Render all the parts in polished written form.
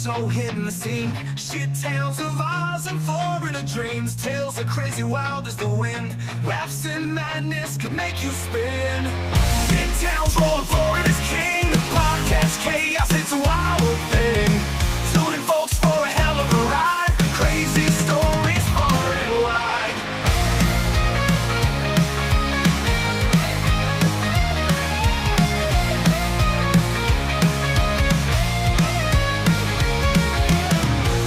so hidden the scene. Shit tales of Oz and foreigner dreams. Tales are crazy wild as the wind. Raps and madness could make you spin. Big towns rolling forward as king. The podcast chaos, it's a wild thing. Tuning folks for a hell of a ride. Crazy stories far and wide.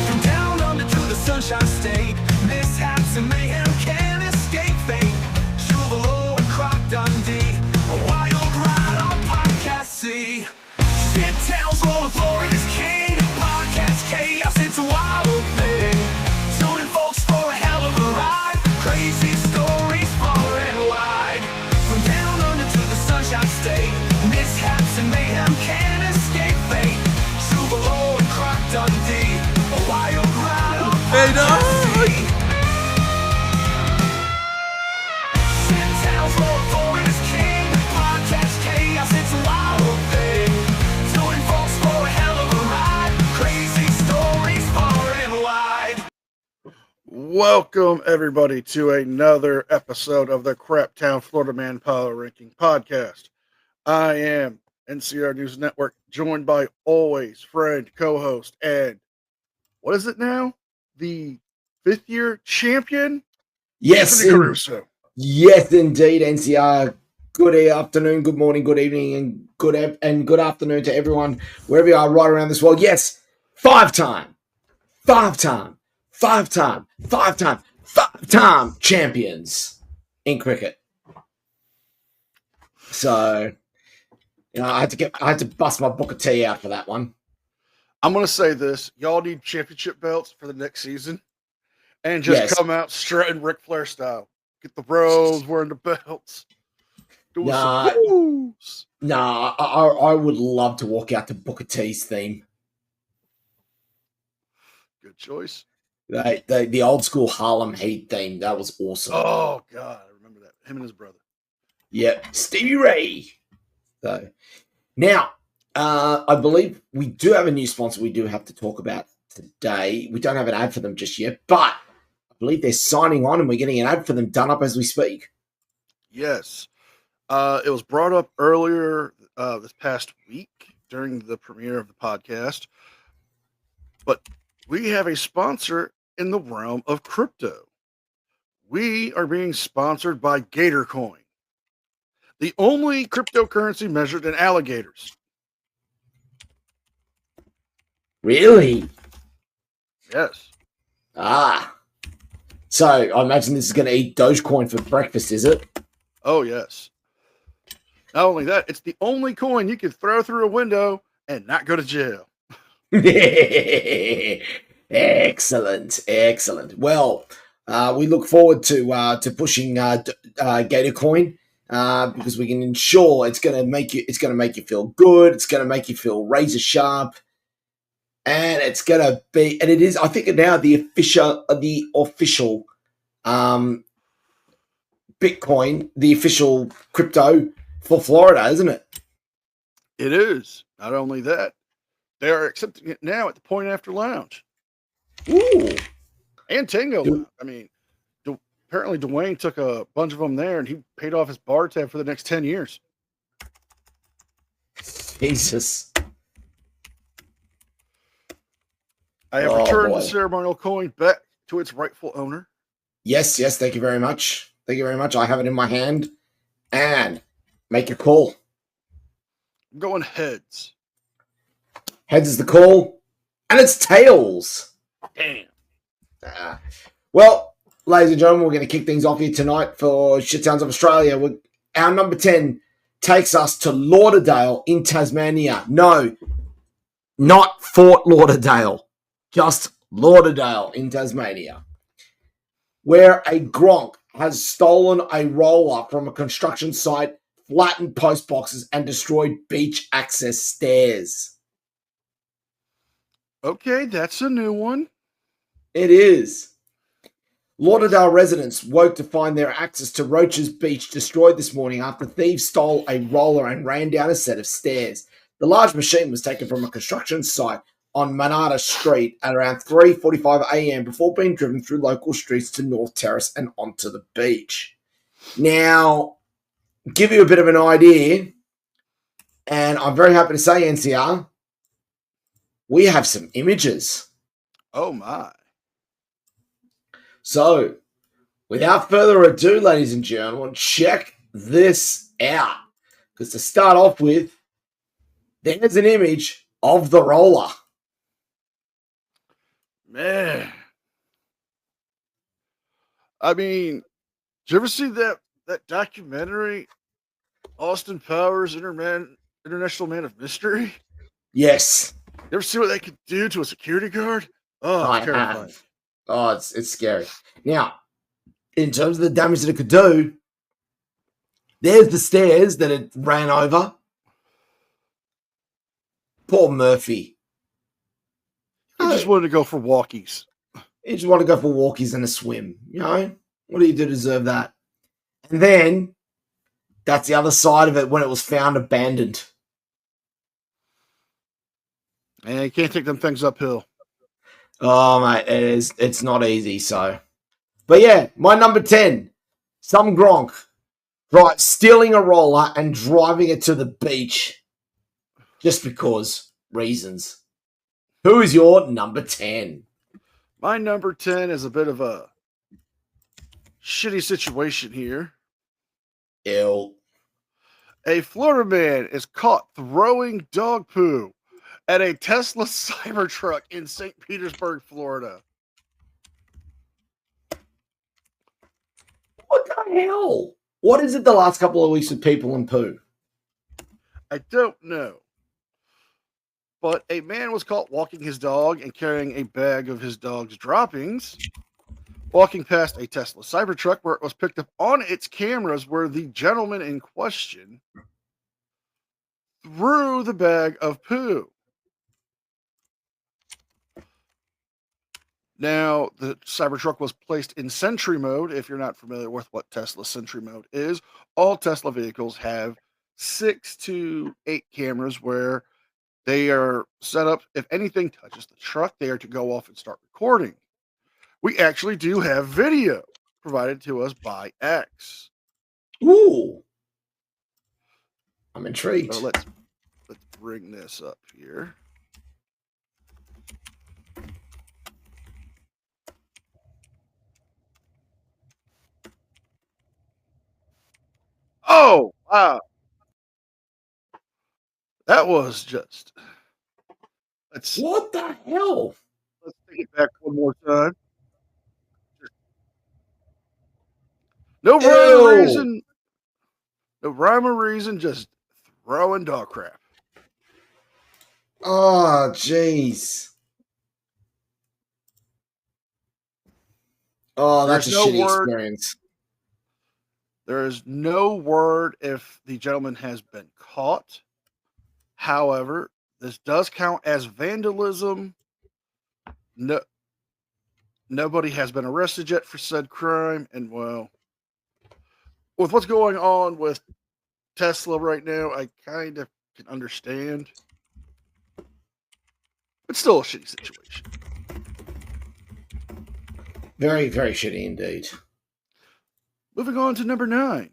From down under to the Sunshine State, mishaps and mayhem can't escape fate. Chuvalo and Croc Dundee, a wild ride on podcast sea. Shit tales rolling Florida's king. Podcast chaos, it's a wild thing. Tuning folks for a hell of a ride. Crazy stories far and wide. From down under to the Sunshine State, mishaps and mayhem can't escape fate. Chuvalo and Croc Dundee, a wild ride on podcast sea. Shit tales rolling Florida's king. Podcast chaos, it's a wild thing. Tuning folks for a hell of a ride. Crazy stories far and wide. Welcome, everybody, to another episode of the Craptown Florida Man Power Ranking Podcast. I am NCR News Network, joined by always friend, co-host, and what is it now? The fifth-year champion? Yes, Anthony Caruso. yes, indeed, NCR. Good afternoon, good morning, good evening, and good afternoon to everyone wherever you are right around this world. Yes, five-time champions in cricket. So, I had to bust my book of tea out for that one. I'm going to say this. Y'all need championship belts for the next season. And just Yes. come out strutting Ric Flair style. Get the bros wearing the belts. Doing Nah. some moves. Nah, I would love to walk out to Booker T's theme. Good choice. The old school Harlem Heat theme. That was awesome. Oh, God. I remember that. Him and his brother. Yep, Stevie Ray. So now, I believe we do have a new sponsor we do have to talk about today. We don't have an ad for them just yet, but I believe they're signing on and we're getting an ad for them done up as we speak. Yes. It was brought up earlier this past week during the premiere of the podcast. But we have a sponsor in the realm of crypto. We are being sponsored by GatorCoin, the only cryptocurrency measured in alligators. Really? Yes. So I imagine this is going to eat Dogecoin for breakfast, is it? Oh, yes. Not only that, it's the only coin you can throw through a window and not go to jail. Excellent. Well, we look forward to pushing GatorCoin because we can ensure it's going to make you feel good. It's going to make you feel razor sharp, and it's going to be, and it is. I think now the official Bitcoin, the official crypto for Florida, isn't it? It is. Not only that, they are accepting it now at the Point After Lounge. Ooh. And Tango Lounge. I mean, apparently Dwayne took a bunch of them there and he paid off his bar tab for the next 10 years. Jesus. I have returned the ceremonial coin back to its rightful owner. Yes, thank you very much. I have it in my hand. And make your call. I'm going heads. Heads is the call. And it's tails. Damn. Well, ladies and gentlemen, we're going to kick things off here tonight for Shit Sounds of Australia. Our number 10 takes us to Lauderdale in Tasmania. No, not Fort Lauderdale. Just Lauderdale in Tasmania. Where a Gronk has stolen a roller from a construction site, flattened post boxes, and destroyed beach access stairs. Okay, that's a new one. It is. Lauderdale residents woke to find their access to Roach's Beach destroyed this morning after thieves stole a roller and ran down a set of stairs. The large machine was taken from a construction site on Manada Street at around 3:45 a.m. before being driven through local streets to North Terrace and onto the beach. Now, give you a bit of an idea, and I'm very happy to say, NCR, we have some images. Oh my. So, without further ado, ladies and gentlemen, check this out. Because to start off with, there's an image of the roller. Man. I mean, did you ever see that documentary, Austin Powers, International Man of Mystery? Yes, You ever see what they could do to a security guard? Oh, I terrifying. have. Oh, it's scary. Now, in terms of the damage that it could do, there's the stairs that it ran over. Poor Murphy. He just wanted to go for walkies. You just want to go for walkies and a swim, you know? What do you do to deserve that? And then, that's the other side of it when it was found abandoned. And you can't take them things uphill. Oh, mate, it's not easy, so. But yeah, my number 10, some Gronk, right, stealing a roller and driving it to the beach just because reasons. Who is your number 10? My number 10 is a bit of a shitty situation here. Ew. A Florida man is caught throwing dog poo at a Tesla Cybertruck in St. Petersburg, Florida. What the hell? What is it the last couple of weeks with people and poo? I don't know. But a man was caught walking his dog and carrying a bag of his dog's droppings, walking past a Tesla Cybertruck where it was picked up on its cameras where the gentleman in question threw the bag of poo. Now, the Cybertruck was placed in Sentry mode. If you're not familiar with what Tesla Sentry mode is, all Tesla vehicles have 6 to 8 cameras where they are set up. If anything touches the truck, they are to go off and start recording. We actually do have video provided to us by X. Ooh. I'm intrigued. So let's bring this up here. Oh, wow. That was just. What the hell? Let's take it back one more time. No rhyme or Ew. reason. No rhyme or reason, just throwing dog crap. Oh, jeez. Oh, that's There's a no shitty word. experience. There is no word if the gentleman has been caught. However, this does count as vandalism. No, nobody has been arrested yet for said crime. And well, with what's going on with Tesla right now, I kind of can understand. It's still a shitty situation. Very, very shitty indeed. Moving on to number 9.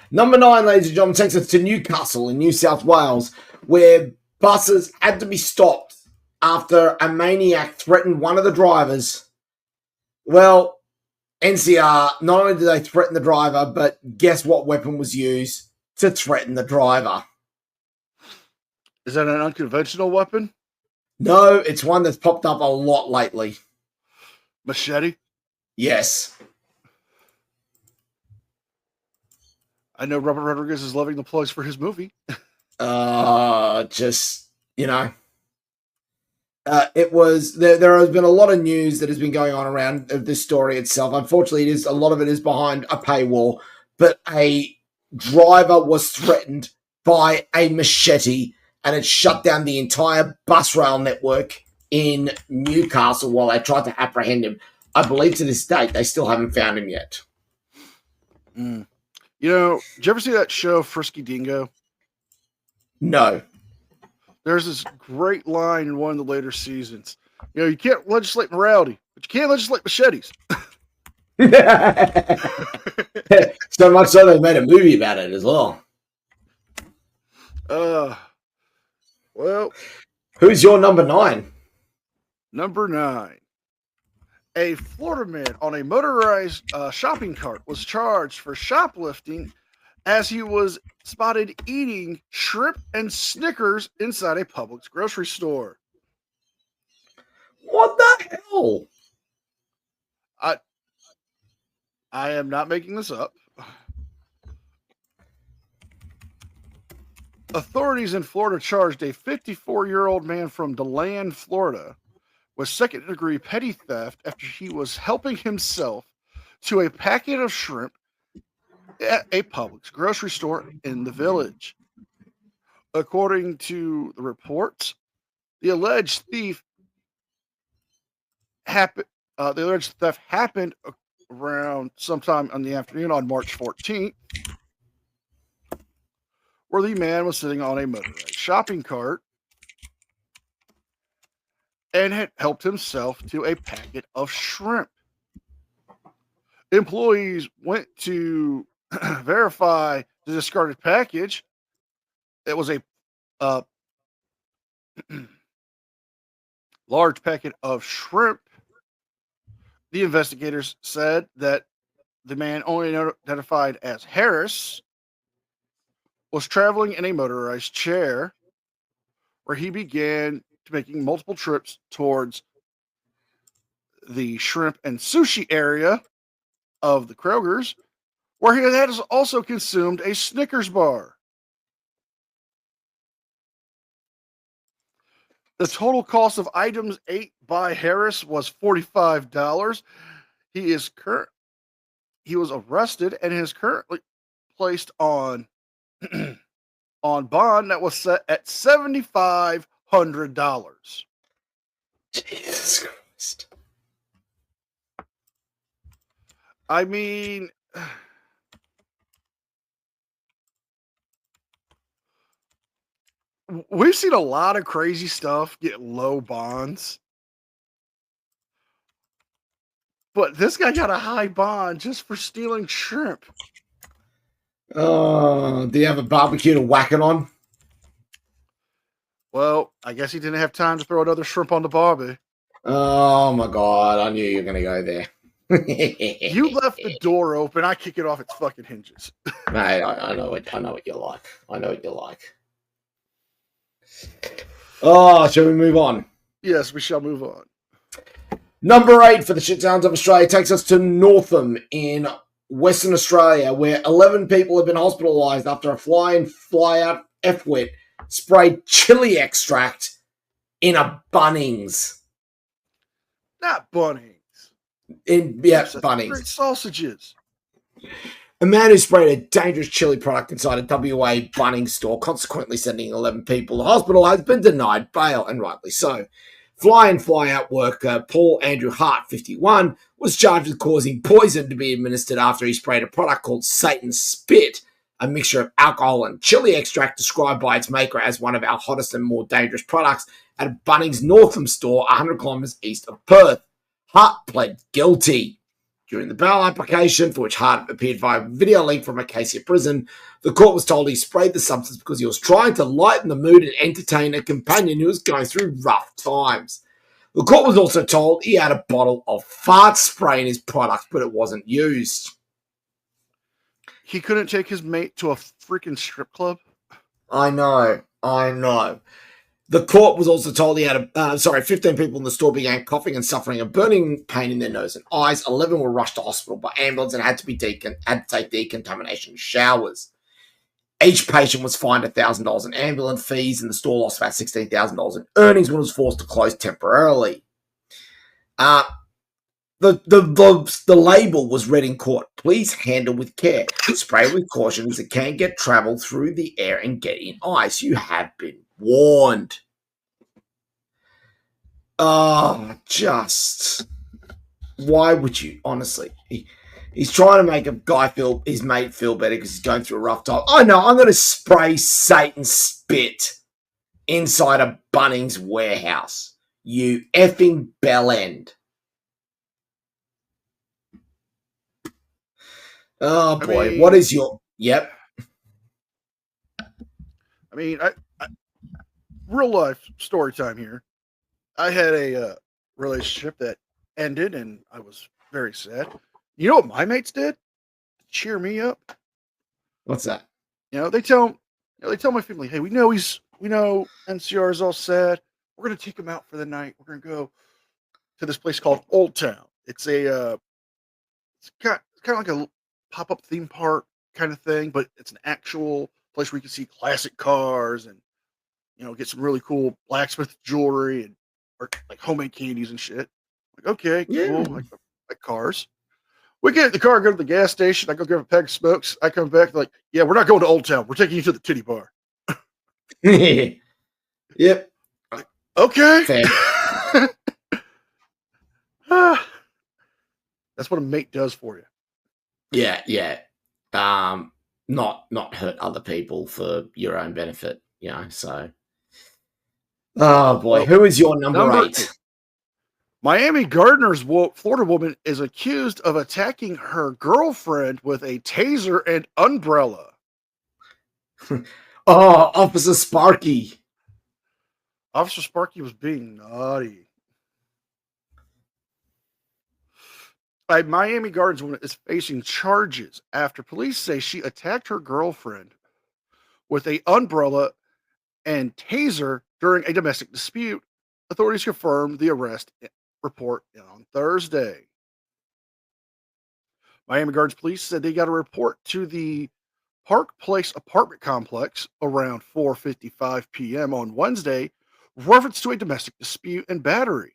Number 9, ladies and gentlemen, takes us to Newcastle in New South Wales, where buses had to be stopped after a maniac threatened one of the drivers. Well, NCR, not only did they threaten the driver, but guess what weapon was used to threaten the driver? Is that an unconventional weapon? No, it's one that's popped up a lot lately. Machete? Yes. I know Robert Rodriguez is loving the plugs for his movie. Just, you know. It was, there has been a lot of news that has been going on around this story itself. Unfortunately, a lot of it is behind a paywall, but a driver was threatened by a machete and it shut down the entire bus rail network in Newcastle while they tried to apprehend him. I believe to this date, they still haven't found him yet. Mm. You know, did you ever see that show, Frisky Dingo? No. there's this great line in one of the later seasons. You know, you can't legislate morality, but you can't legislate machetes. So much so they made a movie about it as well. Well, who's your number 9? Number 9. A Florida man on a motorized shopping cart was charged for shoplifting as he was spotted eating shrimp and Snickers inside a Publix grocery store. What the hell? I am not making this up. Authorities in Florida charged a 54-year-old man from DeLand, Florida, with second-degree petty theft after he was helping himself to a packet of shrimp at a Publix grocery store in the village. According to the reports, the alleged theft happened around sometime in the afternoon on March 14th, where the man was sitting on a motorized shopping cart and had helped himself to a packet of shrimp. Employees went to verify the discarded package. It was a large packet of shrimp. The investigators said that the man, only identified as Harris, was traveling in a motorized chair, where he began making multiple trips towards the shrimp and sushi area of the Kroger's, where he had also consumed a Snickers bar. The total cost of items ate by Harris was $45. He was arrested and is currently placed on on bond that was set at $7,500. Jesus Christ. I mean, we've seen a lot of crazy stuff get low bonds, but this guy got a high bond just for stealing shrimp. Oh, do you have a barbecue to whack it on? Well, I guess he didn't have time to throw another shrimp on the barbie. Oh my God, I knew you were going to go there. You left the door open. I kick it off its fucking hinges. Mate, I know what you're like. I know what you're like. Oh, shall we move on? Yes, we shall move on. Number 8 for the shit sounds of Australia takes us to Northam in Western Australia, where 11 people have been hospitalised after a fly-in, fly-out F-wit sprayed chili extract in a Bunnings. Not Bunnings. Bunnings. Great sausages. A man who sprayed a dangerous chili product inside a WA Bunnings store, consequently sending 11 people to hospital, has been denied bail, and rightly so. Fly-in, fly-out worker Paul Andrew Hart, 51, was charged with causing poison to be administered after he sprayed a product called Satan's Spit, a mixture of alcohol and chili extract described by its maker as one of our hottest and more dangerous products, at a Bunnings Northam store 100 kilometres east of Perth. Hart pled guilty. During the bail application, for which Hart appeared via video link from Acacia Prison, the court was told he sprayed the substance because he was trying to lighten the mood and entertain a companion who was going through rough times. The court was also told he had a bottle of fart spray in his product, but it wasn't used. He couldn't take his mate to a freaking strip club? I know. The court was also told he had 15 people in the store began coughing and suffering a burning pain in their nose and eyes. 11 were rushed to hospital by ambulance and had to take decontamination showers. Each patient was fined $1,000 in ambulance fees, and the store lost about $16,000 in earnings when it was forced to close temporarily. The label was read in court. Please handle with care. Spray with caution as it can get travel through the air and get in ice. You have been warned. Oh, just why would you? Honestly, he's trying to make his mate feel better because he's going through a rough time. I know. I'm going to spray Satan's spit inside a Bunnings warehouse. You effing bellend. Oh boy, what is your... Yep. I mean, I real life story time here. I had a relationship that ended, and I was very sad. You know what my mates did to cheer me up? What's that? They tell my family, hey, we know NCR is all sad. We're gonna take him out for the night. We're gonna go to this place called Old Town. It's it's kind of like a pop up theme park kind of thing, but it's an actual place where you can see classic cars and get some really cool blacksmith jewelry and or like homemade candies and shit. Like, okay, Yeah. cool, like cars. We get in the car, go to the gas station. I go grab a pack of smokes. I come back like, yeah, we're not going to Old Town. We're taking you to the titty bar. Yep. Okay. Fair. That's what a mate does for you. Yeah. Not hurt other people for your own benefit, so. Oh boy, Well, who is your number 8? Miami Gardner's Florida woman is accused of attacking her girlfriend with a taser and umbrella. Oh, Officer Sparky. Officer Sparky was being naughty. A Miami Gardens woman is facing charges after police say she attacked her girlfriend with a umbrella and taser during a domestic dispute. Authorities confirmed the arrest report on Thursday. Miami Gardens police said they got a report to the Park Place apartment complex around 4:55 p.m. on Wednesday, with reference to a domestic dispute and battery.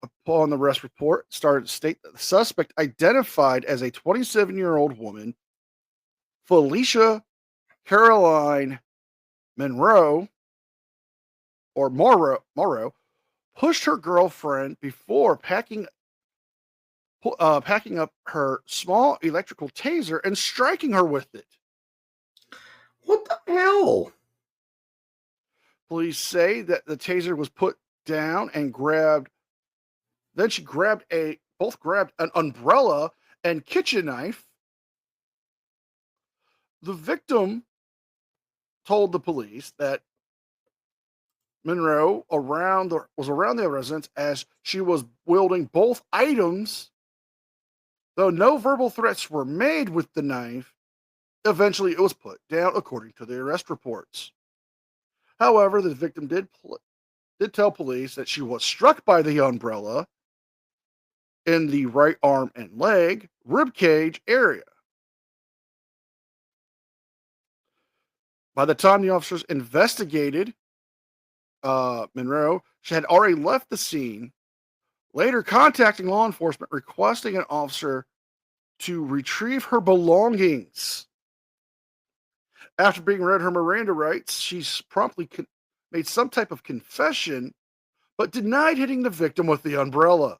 Upon the arrest report, started to state that the suspect, identified as a 27-year-old woman, Felicia Caroline Monroe, or Morrow, pushed her girlfriend before packing up her small electrical taser and striking her with it. What the hell? Police say that the taser was put down and grabbed. Then she both grabbed an umbrella and kitchen knife. The victim told the police that Monroe was around the residence as she was wielding both items. Though no verbal threats were made with the knife, eventually it was put down, according to the arrest reports. However, the victim did tell police that she was struck by the umbrella in the right arm and leg, rib cage area. By the time the officers investigated Monroe, she had already left the scene, later contacting law enforcement requesting an officer to retrieve her belongings. After being read her Miranda rights, she's promptly made some type of confession, but denied hitting the victim with the umbrella.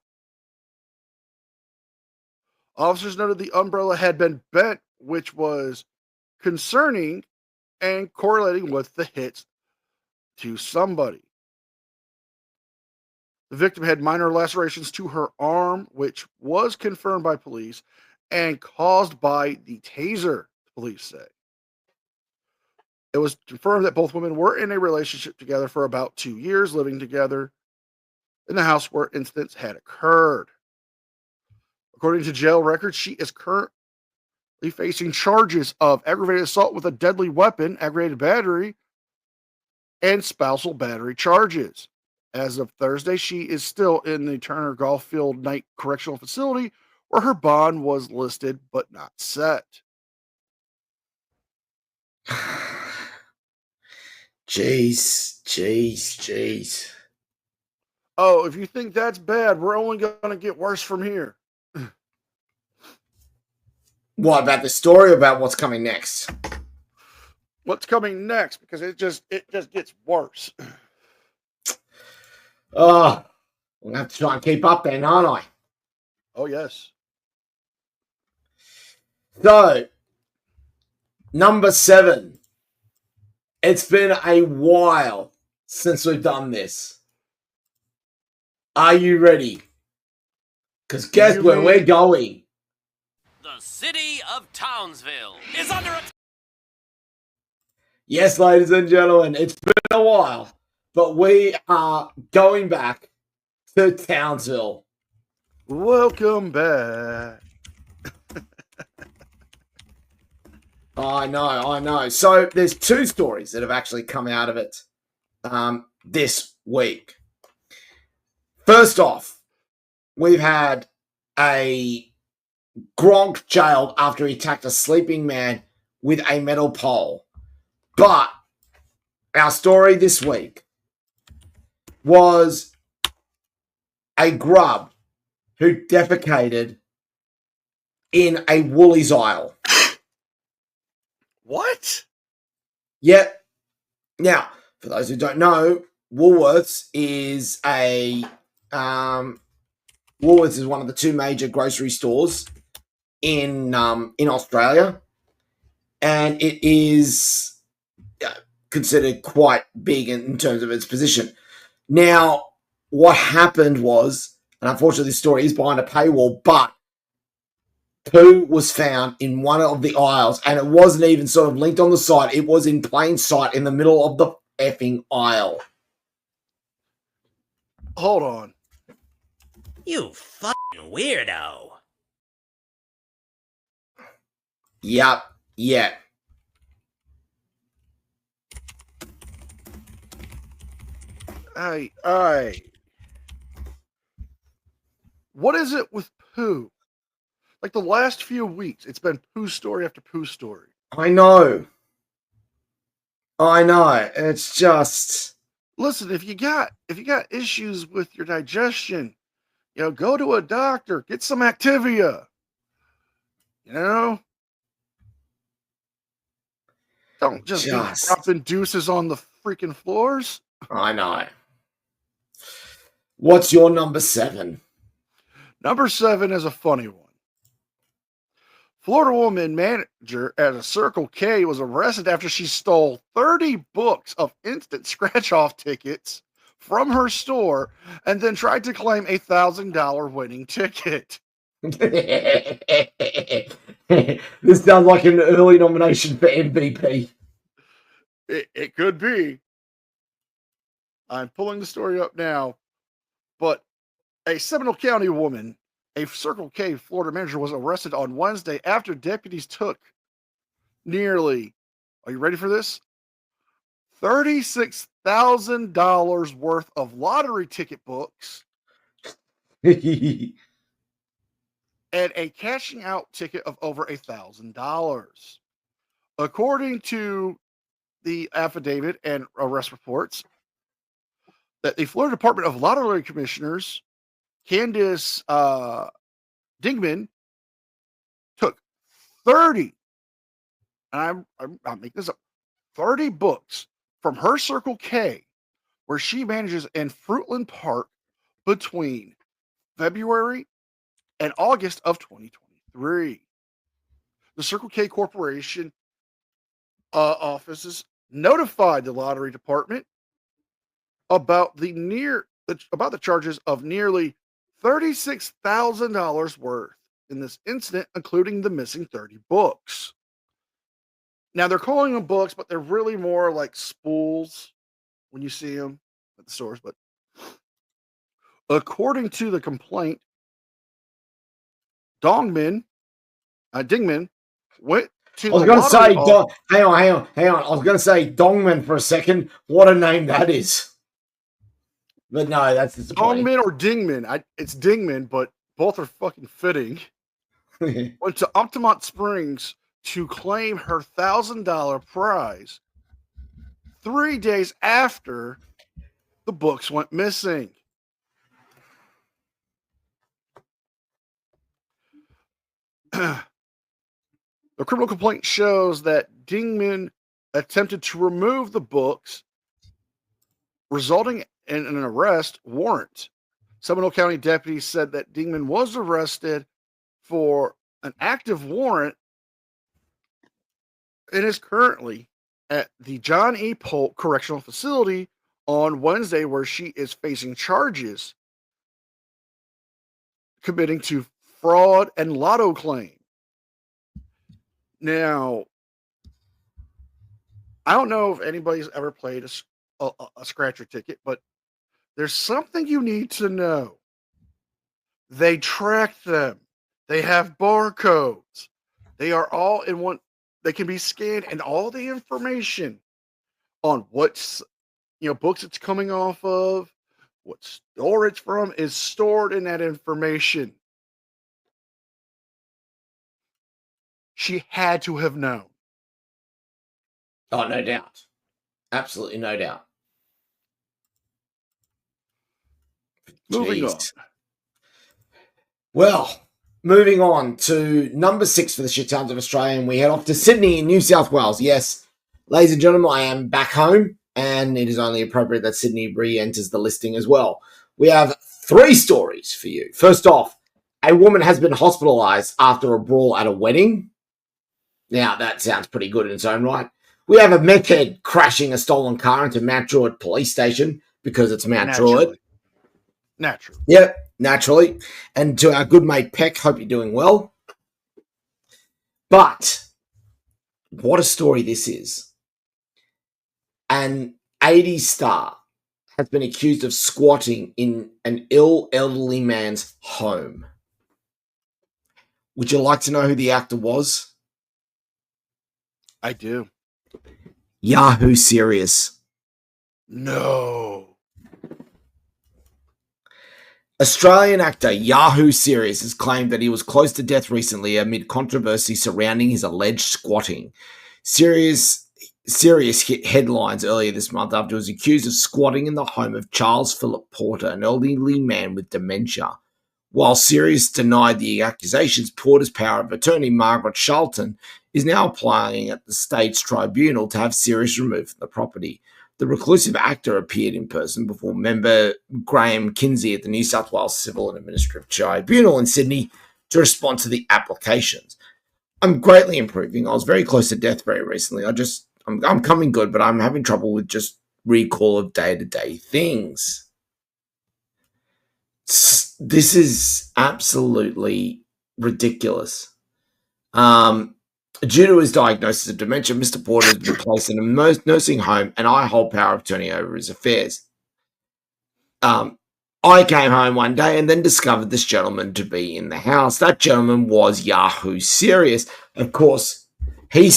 Officers noted the umbrella had been bent, which was concerning and correlating with the hits to somebody. The victim had minor lacerations to her arm, which was confirmed by police and caused by the taser, police say. It was confirmed that both women were in a relationship together for about 2 years, living together in the house where incidents had occurred. According to jail records, she is currently facing charges of aggravated assault with a deadly weapon, aggravated battery, and spousal battery charges. As of Thursday, she is still in the Turner Gulffield Night Correctional Facility, where her bond was listed but not set. Jeez. Oh, if you think that's bad, we're only going to get worse from here. What about the story or about what's coming next? What's coming next? Because it just gets worse. Oh, I'm gonna have to try and keep up then, aren't I? Oh, yes. So, number 7. It's been a while since we've done this. Are you ready? Because guess where we're going? The city of Townsville is under attack. Yes, ladies and gentlemen, it's been a while, but we are going back to Townsville. Welcome back. I know. So there's two stories that have actually come out of it this week. First off, we've had a Gronk jailed after he attacked a sleeping man with a metal pole. But our story this week was a grub who defecated in a Woolies aisle. What? Yep. Now, for those who don't know, Woolworths is one of the two major grocery stores in Australia, and it is considered quite big in terms of its position. Now, what happened was, and unfortunately this story is behind a paywall, but poo was found in one of the aisles, and it wasn't even sort of linked on the side. It was in plain sight in the middle of the effing aisle. Hold on. You fucking weirdo. Yep. Yeah. Aye. What is it with poo? Like the last few weeks, it's been poo story after poo story. I know. It's just... Listen, if you got issues with your digestion, go to a doctor, get some Activia. Don't just be dropping deuces on the freaking floors. I know. What's your number 7? Number 7 is a funny one. Florida woman manager at a Circle K was arrested after she stole 30 books of instant scratch-off tickets from her store and then tried to claim a $1,000 winning ticket. This sounds like an early nomination for MVP. It could be. I'm pulling the story up now. But a Seminole County woman, a Circle K Florida manager, was arrested on Wednesday after deputies took nearly, are you ready for this? $36,000 worth of lottery ticket books and a cashing out ticket of over $1,000. According to the affidavit and arrest reports, that the Florida Department of Lottery Commissioners, Candace Dingman, took 30, and I'm making this up, 30 books from her Circle K, where she manages in Fruitland Park, between February and August of 2023. The Circle K Corporation offices notified the lottery department about the charges of nearly $36,000 worth in this incident, including the missing 30 books. Now they're calling them books, but they're really more like spools when you see them at the stores. But according to the complaint, Dingman went to. I was going to say, hang on. I was going to say Dongman for a second. What a name that is. But no, that's disappointing. Dongman or Dingman. It's Dingman, but both are fucking fitting. Went to Altamont Springs to claim her $1,000 prize 3 days after the books went missing. The criminal complaint shows that Dingman attempted to remove the books, resulting in an arrest warrant. Seminole County deputies said that Dingman was arrested for an active warrant and is currently at the John E. Polk Correctional Facility on Wednesday, where she is facing charges committing to fraud and lotto claim. Now, I don't know if anybody's ever played a scratcher ticket, but there's something you need to know. They track them. They have barcodes. They are all in one. They can be scanned, and all the information on what's books it's coming off of, what store it's from, is stored in that information. She had to have known. Oh, no doubt. Absolutely no doubt. Moving on. Jeez. Well, moving on to number 6 for the Shit Towns of Australia, and we head off to Sydney in New South Wales. Yes, ladies and gentlemen, I am back home, and it is only appropriate that Sydney re-enters the listing as well. We have 3 stories for you. First off, a woman has been hospitalised after a brawl at a wedding. Now, that sounds pretty good in its own right. We have a meth head crashing a stolen car into Mount Druitt Police Station because it's Mount Druitt. Naturally. Yep, naturally. And to our good mate Peck, hope you're doing well. But what a story this is. An 80s star has been accused of squatting in an ill elderly man's home. Would you like to know who the actor was? I do. Yahoo Serious. No. Australian actor Yahoo Serious has claimed that he was close to death recently amid controversy surrounding his alleged squatting. Serious hit headlines earlier this month after he was accused of squatting in the home of Charles Philip Porter, an elderly man with dementia. While Serious denied the accusations, Porter's power of attorney, Margaret Charlton, is now applying at the State's Tribunal to have Serious removed from the property. The reclusive actor appeared in person before member Graham Kinsey at the New South Wales Civil and Administrative Tribunal in Sydney to respond to the applications. I'm greatly improving. I was very close to death very recently. I'm coming good, but I'm having trouble with just recall of day-to-day things. This is absolutely ridiculous. Due to his diagnosis of dementia, Mr. Porter has been placed in a nursing home, and I hold power of attorney over his affairs. I came home one day and then discovered this gentleman to be in the house. That gentleman was Yahoo Serious. Of course, he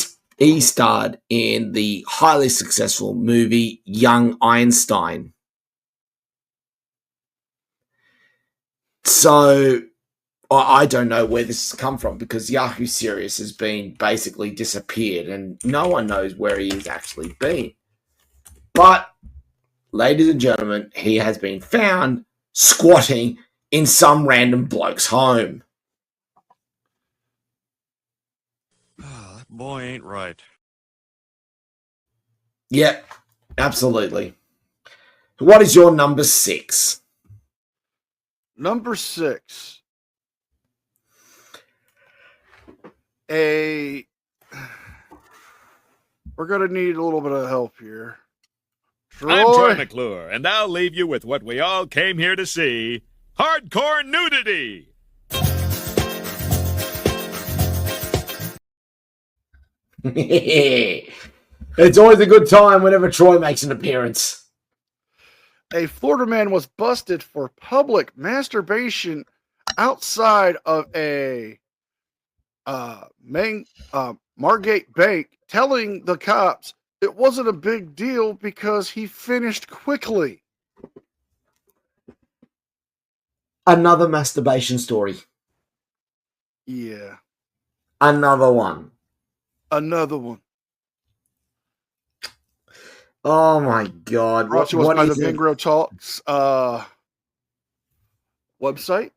starred in the highly successful movie Young Einstein. So I don't know where this has come from because Yahoo Serious has been basically disappeared and no one knows where he has actually been. But, ladies and gentlemen, he has been found squatting in some random bloke's home. That boy ain't right. Yep, absolutely. What is your number 6? Number 6. We're going to need a little bit of help here. Troy? I'm Troy McClure, and I'll leave you with what we all came here to see. Hardcore nudity! It's always a good time whenever Troy makes an appearance. A Florida man was busted for public masturbation outside of a Margate Bank, telling the cops it wasn't a big deal because he finished quickly. Another masturbation story. Yeah. Another one. Another one. Oh my God. Brought to us what by the is it? Vingro Talks website.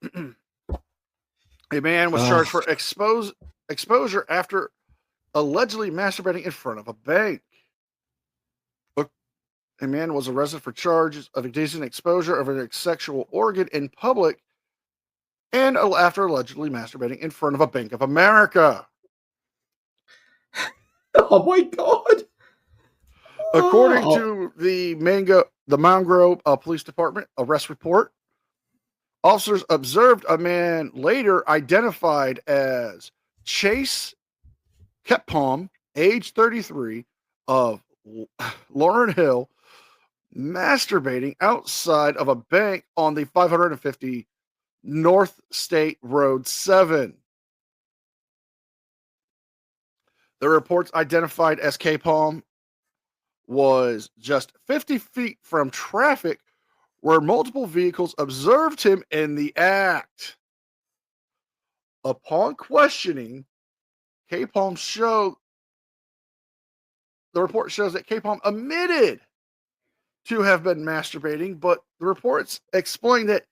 A man was charged for exposure after allegedly masturbating in front of a bank. A man was arrested for charges of indecent exposure of a sexual organ in public and after allegedly masturbating in front of a Bank of America. Oh my God. According to the the Mound Grove Police Department arrest report. Officers observed a man later identified as Chase Kepalm, age 33, of Lauren Hill, masturbating outside of a bank on the 550 North State Road 7. The reports identified as Kepalm was just 50 feet from traffic where multiple vehicles observed him in the act. Upon questioning, Kepalm the report shows that Kepalm admitted to have been masturbating, but the reports explain that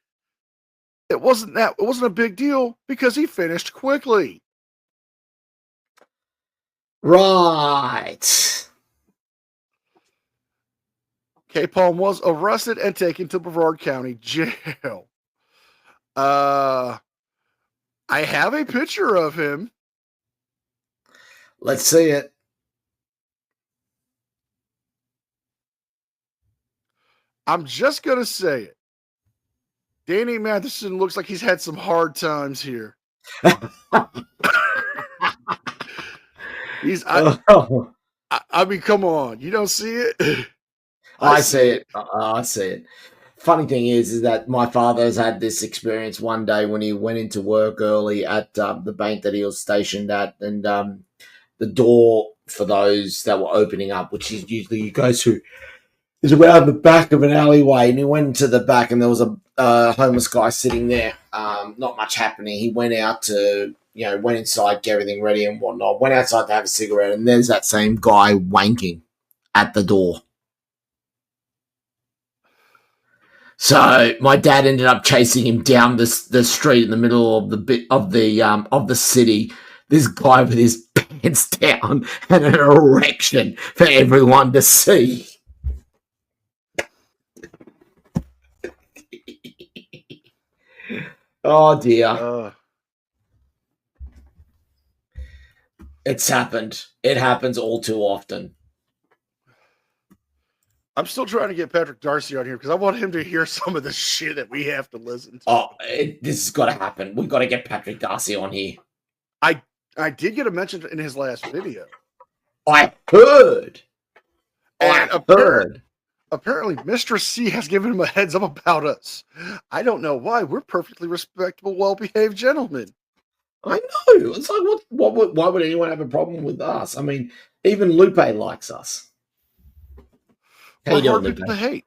it wasn't a big deal because he finished quickly. Right. Kepalm was arrested and taken to Brevard County Jail. I have a picture of him. Let's see it. I'm just going to say it. Danny Matheson looks like he's had some hard times here. I mean, come on. You don't see it? I see it. I see it. Funny thing is that my father has had this experience one day when he went into work early at the bank that he was stationed at, and the door for those that were opening up, which is usually you go through, is around the back of an alleyway, and he went into the back, and there was a homeless guy sitting there. Not much happening. He went out to, went inside, get everything ready and whatnot. Went outside to have a cigarette, and there's that same guy wanking at the door. So my dad ended up chasing him down the street in the middle of the city. This guy with his pants down and an erection for everyone to see. Oh dear. It's happened. It happens all too often. I'm still trying to get Patrick Darcy on here because I want him to hear some of the shit that we have to listen to. Oh, this has got to happen. We've got to get Patrick Darcy on here. I did get a mention in his last video. I heard. Apparently, Mistress C has given him a heads up about us. I don't know why. We're perfectly respectable, well-behaved gentlemen. I know. It's like, why would anyone have a problem with us? I mean, even Lupe likes us. How you doing, Lupe? To hate.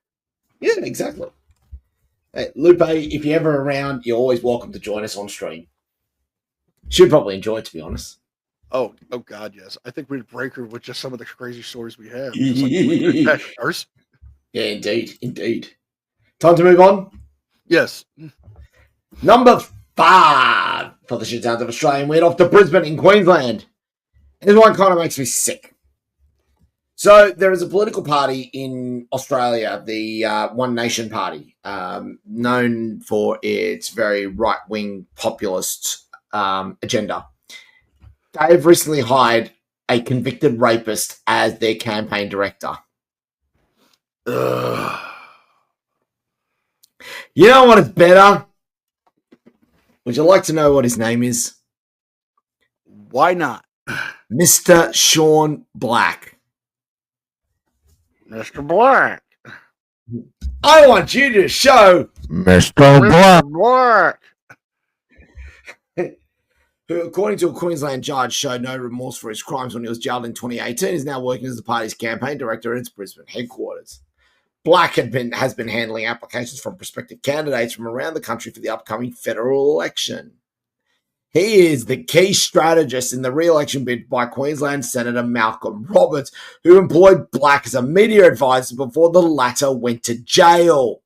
Yeah, exactly. Hey, Lupe, if you're ever around, you're always welcome to join us on stream. She'd probably enjoy it, to be honest. Oh God, yes. I think we'd break her with just some of the crazy stories we have. Like Darcy. Yeah, indeed. Time to move on? Yes. Number 5 for the Shit Sounds of Australia. We're off to Brisbane in Queensland. This one kind of makes me sick. So there is a political party in Australia, the One Nation Party, known for its very right-wing populist agenda. They've recently hired a convicted rapist as their campaign director. Ugh. You know what is better? Would you like to know what his name is? Why not? Mr. Sean Black. Mr. Black. I want you to show Mr. Black. Who, according to a Queensland judge, showed no remorse for his crimes when he was jailed in 2018, is now working as the party's campaign director at its Brisbane headquarters. Black has been handling applications from prospective candidates from around the country for the upcoming federal election. He is the key strategist in the re-election bid by Queensland Senator Malcolm Roberts, who employed Black as a media advisor before the latter went to jail.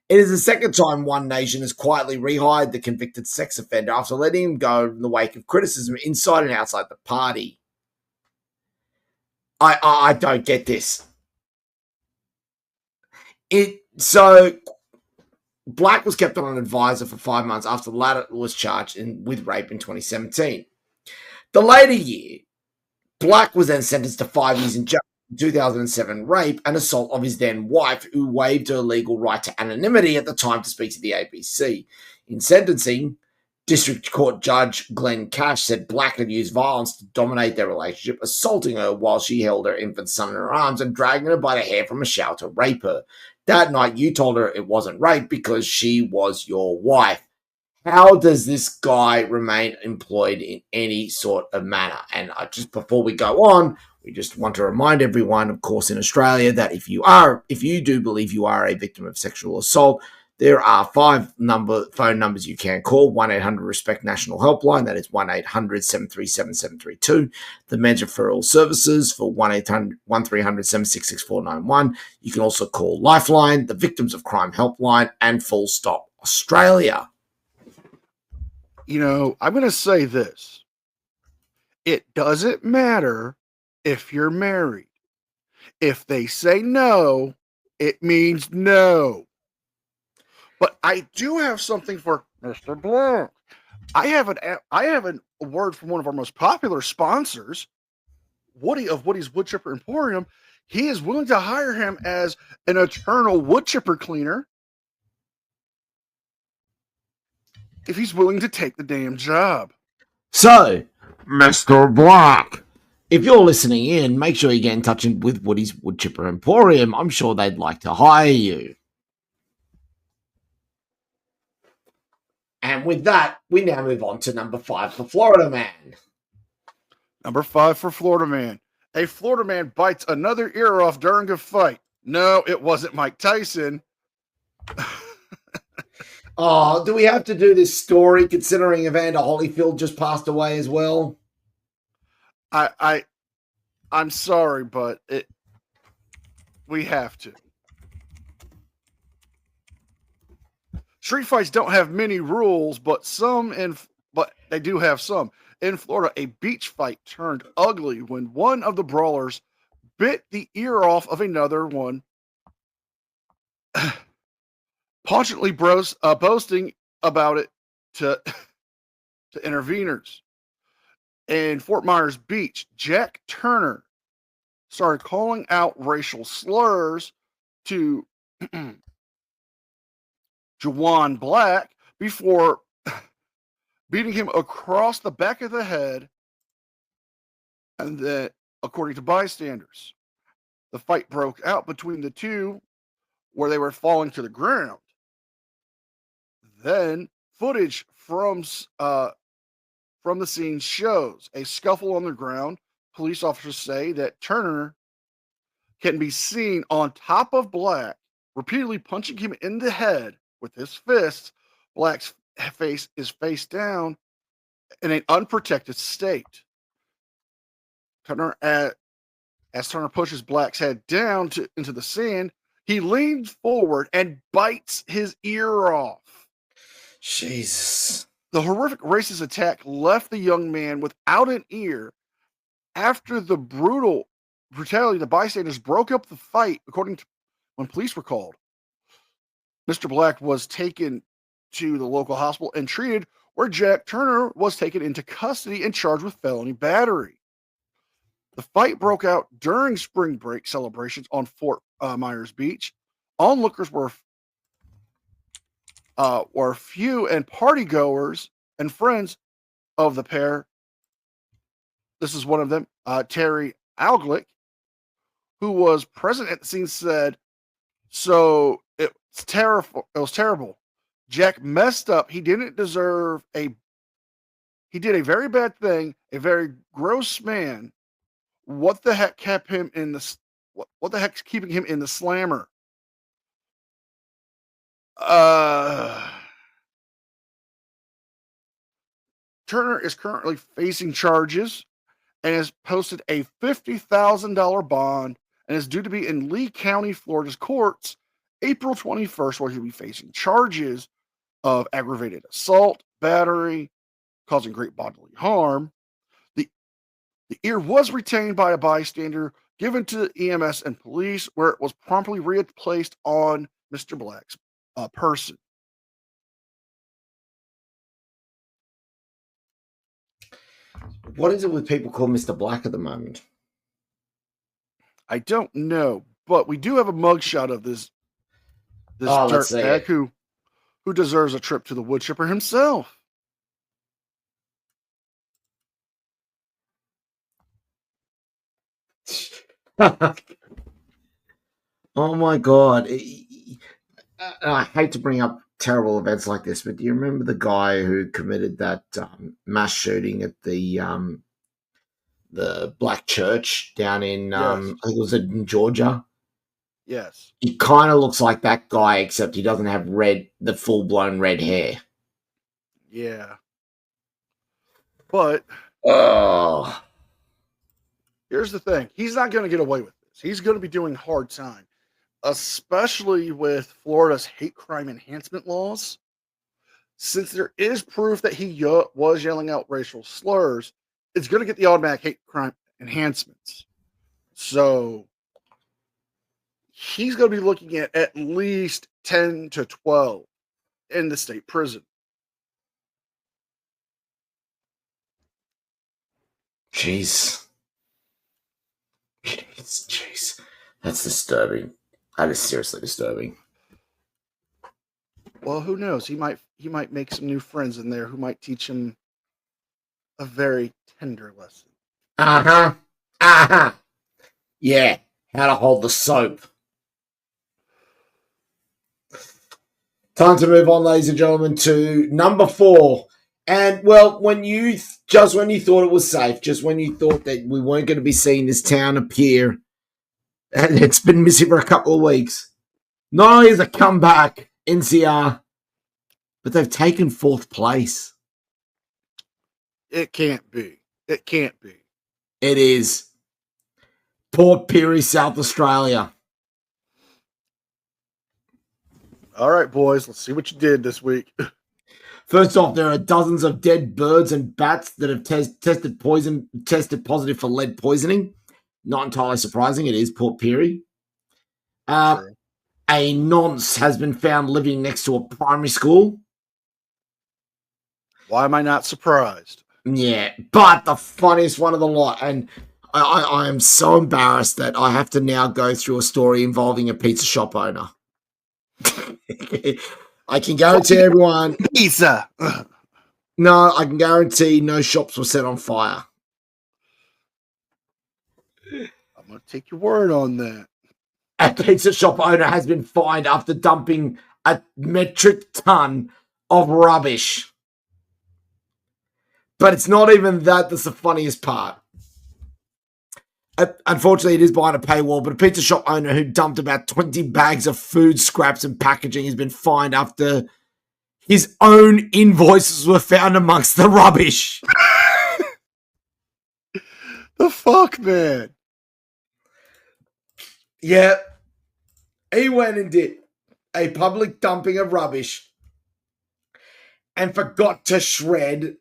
It is the second time One Nation has quietly rehired the convicted sex offender after letting him go in the wake of criticism inside and outside the party. I don't get this. So Black was kept on an advisor for 5 months after the latter was charged with rape in 2017. The later year, Black was then sentenced to 5 years in jail 2007 rape and assault of his then wife, who waived her legal right to anonymity at the time to speak to the ABC. In sentencing, District Court Judge Glenn Cash said Black had used violence to dominate their relationship, assaulting her while she held her infant son in her arms and dragging her by the hair from a shower to rape her. That night, you told her it wasn't rape because she was your wife. How does this guy remain employed in any sort of manner? And just before we go on, we just want to remind everyone, of course, in Australia, that if you do believe you are a victim of sexual assault, there are 5 phone numbers you can call. 1-800-RESPECT National Helpline, that is 1-800-737-732. The Men's Referral Services for 1-800-1300-766-491. You can also call Lifeline, the Victims of Crime Helpline, and Full Stop Australia. You know, I'm going to say this. It doesn't matter if you're married. If they say no, it means no. But I do have something for Mr. Blanc. I have a word from one of our most popular sponsors, Woody of Woody's Wood Chipper Emporium. He is willing to hire him as an eternal wood chipper cleaner if he's willing to take the damn job. So, Mr. Black, if you're listening in, make sure you get in touch with Woody's Wood Chipper Emporium. I'm sure they'd like to hire you. And with that, we now move on to number 5 for Florida Man. Number 5 for Florida Man. A Florida man bites another ear off during a fight. No, it wasn't Mike Tyson. Oh, do we have to do this story considering Evander Holyfield just passed away as well? I'm sorry, but we have to. Street fights don't have many rules, but they do have some. In Florida, a beach fight turned ugly when one of the brawlers bit the ear off of another one, paunchy boasting about it to interveners. In Fort Myers Beach, Jack Turner started calling out racial slurs to Juwan Black before beating him across the back of the head, and then, according to bystanders, the fight broke out between the two where they were falling to the ground. Then footage from the scene shows a scuffle on the ground. Police officers say that Turner can be seen on top of Black, repeatedly punching him in the head with his fists. Black's face is face down in an unprotected state. As Turner pushes Black's head down into the sand, he leans forward and bites his ear off. Jesus. The horrific racist attack left the young man without an ear. After the brutality, the bystanders broke up the fight, according to when police were called. Mr. Black was taken to the local hospital and treated, where Jack Turner was taken into custody and charged with felony battery. The fight broke out during spring break celebrations on Fort Myers Beach. Onlookers were few, and partygoers and friends of the pair. This is one of them, Terry Alglick, who was present at the scene, said, "So it's terrible. It was terrible. Jack messed up. He didn't deserve he did a very bad thing, a very gross man. What the heck kept him in the what the heck's keeping him in the slammer?" Turner is currently facing charges and has posted a $50,000 bond and is due to be in Lee County, Florida's courts April 21st, where he'll be facing charges of aggravated assault, battery, causing great bodily harm. The ear was retained by a bystander, given to EMS and police, where it was promptly replaced on Mr. Black's person. What is it with people call Mr. Black at the moment? I don't know, but we do have a mugshot of this Let's see dirtbag it. who deserves a trip to the wood chipper himself. Oh my god. I hate to bring up terrible events like this, but do you remember the guy who committed that mass shooting at the black church down in Yes, I think it was in Georgia? yes, He kind of looks like that guy, except he doesn't have the full blown red hair. yeah. But Oh, here's the thing: he's not going to get away with this. He's going to be doing hard time, especially with Florida's hate crime enhancement laws. Since there is proof that he was yelling out racial slurs, it's going to get the automatic hate crime enhancements. So he's going to be looking at least 10 to 12 in the state prison. jeez. Jeez. That's disturbing. That is seriously disturbing. Well, who knows? He might make some new friends in there who might teach him a very tender lesson. Uh-huh. Uh-huh. Yeah. How to hold the soap. Time to move on, ladies and gentlemen, to number 4. And well, when you thought it was safe, just when you thought that we weren't going to be seeing this town appear, and it's been missing for a couple of weeks. Not only is a comeback, NCR, but they've taken 4th place. It can't be. It can't be. It is Port Pirie, South Australia. All right, boys, let's see what you did this week. First off, there are dozens of dead birds and bats that have tested positive for lead poisoning. Not entirely surprising. It is Port Pirie. A nonce has been found living next to a primary school. Why am I not surprised? Yeah, but the funniest one of the lot, and I am so embarrassed that I have to now go through a story involving a pizza shop owner. I can guarantee everyone. Pizza. No, I can guarantee no shops were set on fire. I'm going to take your word on that. A pizza shop owner has been fined after dumping a metric ton of rubbish. But it's not even that's the funniest part. Unfortunately, it is behind a paywall, but a pizza shop owner who dumped about 20 bags of food scraps and packaging has been fined after his own invoices were found amongst the rubbish. The fuck, man? Yeah. He went and did a public dumping of rubbish and forgot to shred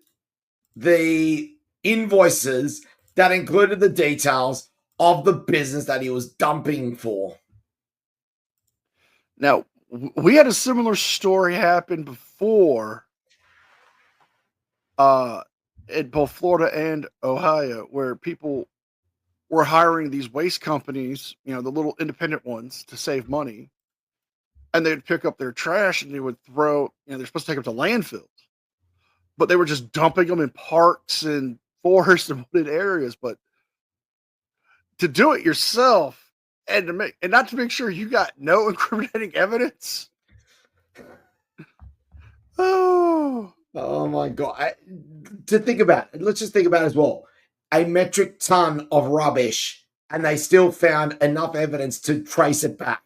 the invoices that included the details of the business that he was dumping for. Now, we had a similar story happen before in both Florida and Ohio, where people were hiring these waste companies, the little independent ones, to save money. And they'd pick up their trash and they would throw, they're supposed to take them to landfills, but they were just dumping them in parks and forests and wooded areas. But to do it yourself and not to make sure you got no incriminating evidence. Oh my God. To think about it, let's just think about it as well. A metric ton of rubbish, and they still found enough evidence to trace it back.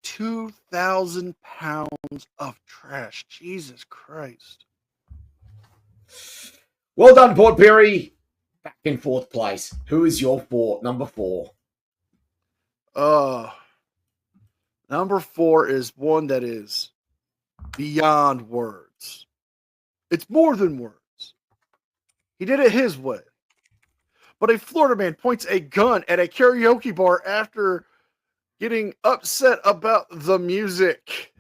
2,000 pounds of trash. Jesus Christ. Well done, Port Pirie. Back in 4th place. Who is your number 4? Number 4 is one that is beyond words. It's more than words. He did it his way. But a Florida man points a gun at a karaoke bar after getting upset about the music.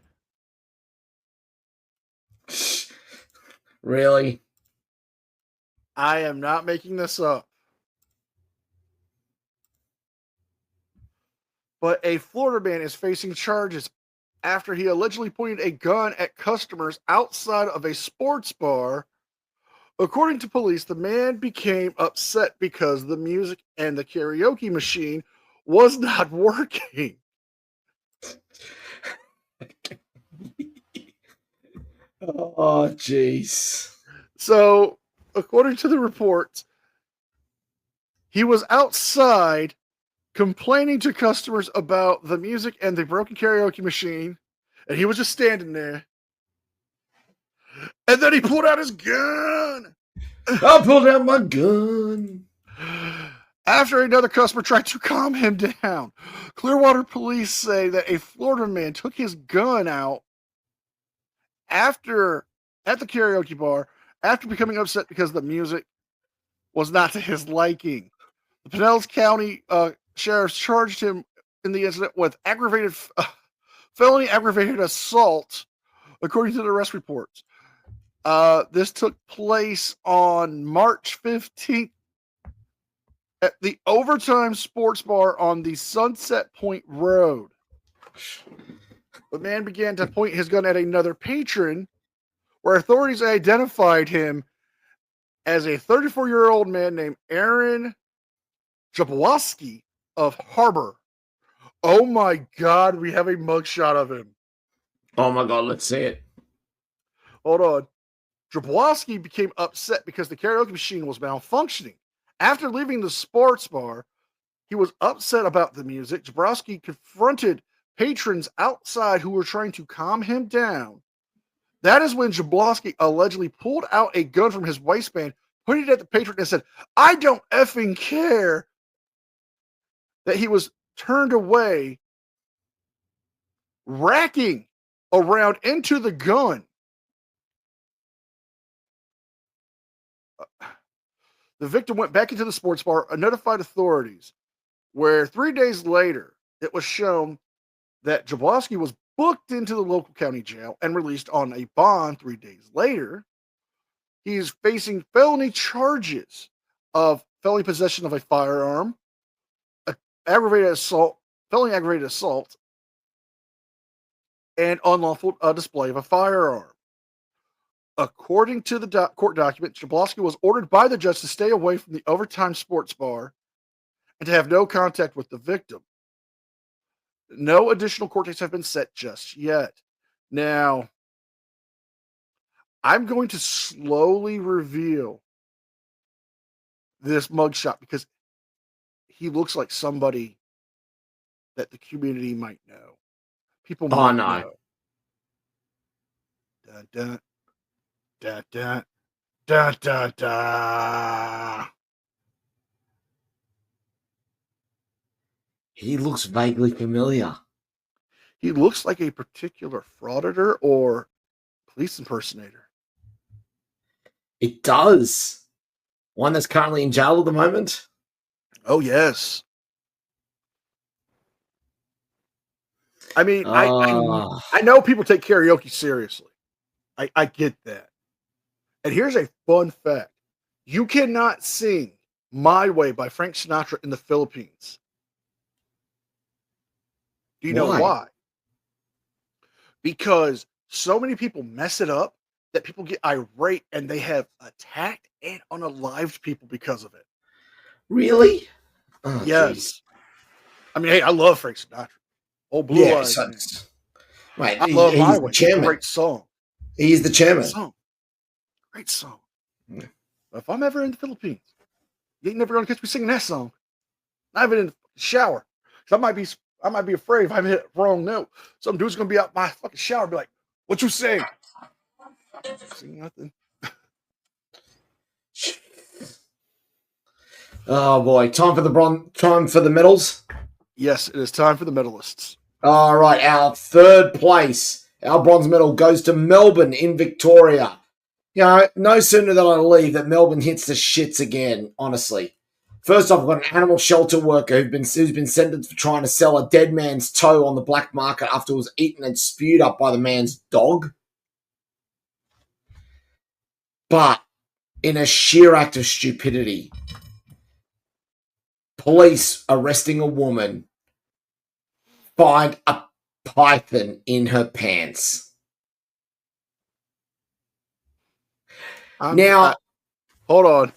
Really? I am not making this up. But a Florida man is facing charges after he allegedly pointed a gun at customers outside of a sports bar. According to police, the man became upset because the music and the karaoke machine was not working. Oh, jeez. So, according to the reports, he was outside complaining to customers about the music and the broken karaoke machine, and he was just standing there. And then he pulled out his gun. I pulled out my gun. After another customer tried to calm him down, Clearwater police say that a Florida man took his gun out at the karaoke bar after becoming upset because the music was not to his liking. The Pinellas County sheriffs charged him in the incident with felony aggravated assault, according to the arrest reports. This took place on March 15th at the Overtime Sports Bar on the Sunset Point Road. The man began to point his gun at another patron, where authorities identified him as a 34-year-old man named Aaron Jablowski of Harbor. Oh my God, we have a mugshot of him. Oh my God, let's see it. Hold on. Jablowski became upset because the karaoke machine was malfunctioning. After leaving the sports bar, he was upset about the music. Jablowski confronted patrons outside who were trying to calm him down. That is when Jablowski allegedly pulled out a gun from his waistband, pointed it at the patron, and said, "I don't effing care," that he was turned away, racking around into the gun. The victim went back into the sports bar and notified authorities, where 3 days later, it was shown that Jablowski was booked into the local county jail and released on a bond 3 days later. He is facing felony charges of felony possession of a firearm, aggravated assault, felony aggravated assault, and unlawful display of a firearm. According to the court document, Jablowski was ordered by the judge to stay away from the Overtime Sports Bar and to have no contact with the victim. No additional court dates have been set just yet. Now, I'm going to slowly reveal this mugshot because he looks like somebody that the community might know. People might know. Dun, dun, dun, dun, dun, dun, dun. He looks vaguely familiar. He looks like a particular frauditor or police impersonator. It does. One that's currently in jail at the moment. Oh, yes. I mean, I know people take karaoke seriously. I get that. And here's a fun fact. You cannot sing My Way by Frank Sinatra in the Philippines. Do you know why? Because so many people mess it up that people get irate and they have attacked and unalived people because of it. Really? Oh, yes. Geez. I mean, hey, I love Frank Sinatra. Old Blue Eyes. Right. I love My Way. Chairman. Great song. He's the chairman. Great song. Yeah. But if I'm ever in the Philippines, you ain't never gonna catch me singing that song. Not even in the shower. I might be afraid if I hit the wrong note. Some dude's gonna be out my fucking shower and be like, "What you sing?" Sing nothing. Oh boy. Time for the medals. Yes, it is time for the medalists. All right, our third place, our bronze medal goes to Melbourne in Victoria. You know, no sooner than I leave that Melbourne hits the shits again, honestly. First off, we've got an animal shelter worker who's been sentenced for trying to sell a dead man's toe on the black market after it was eaten and spewed up by the man's dog. But in a sheer act of stupidity, police arresting a woman find a python in her pants. Hold on.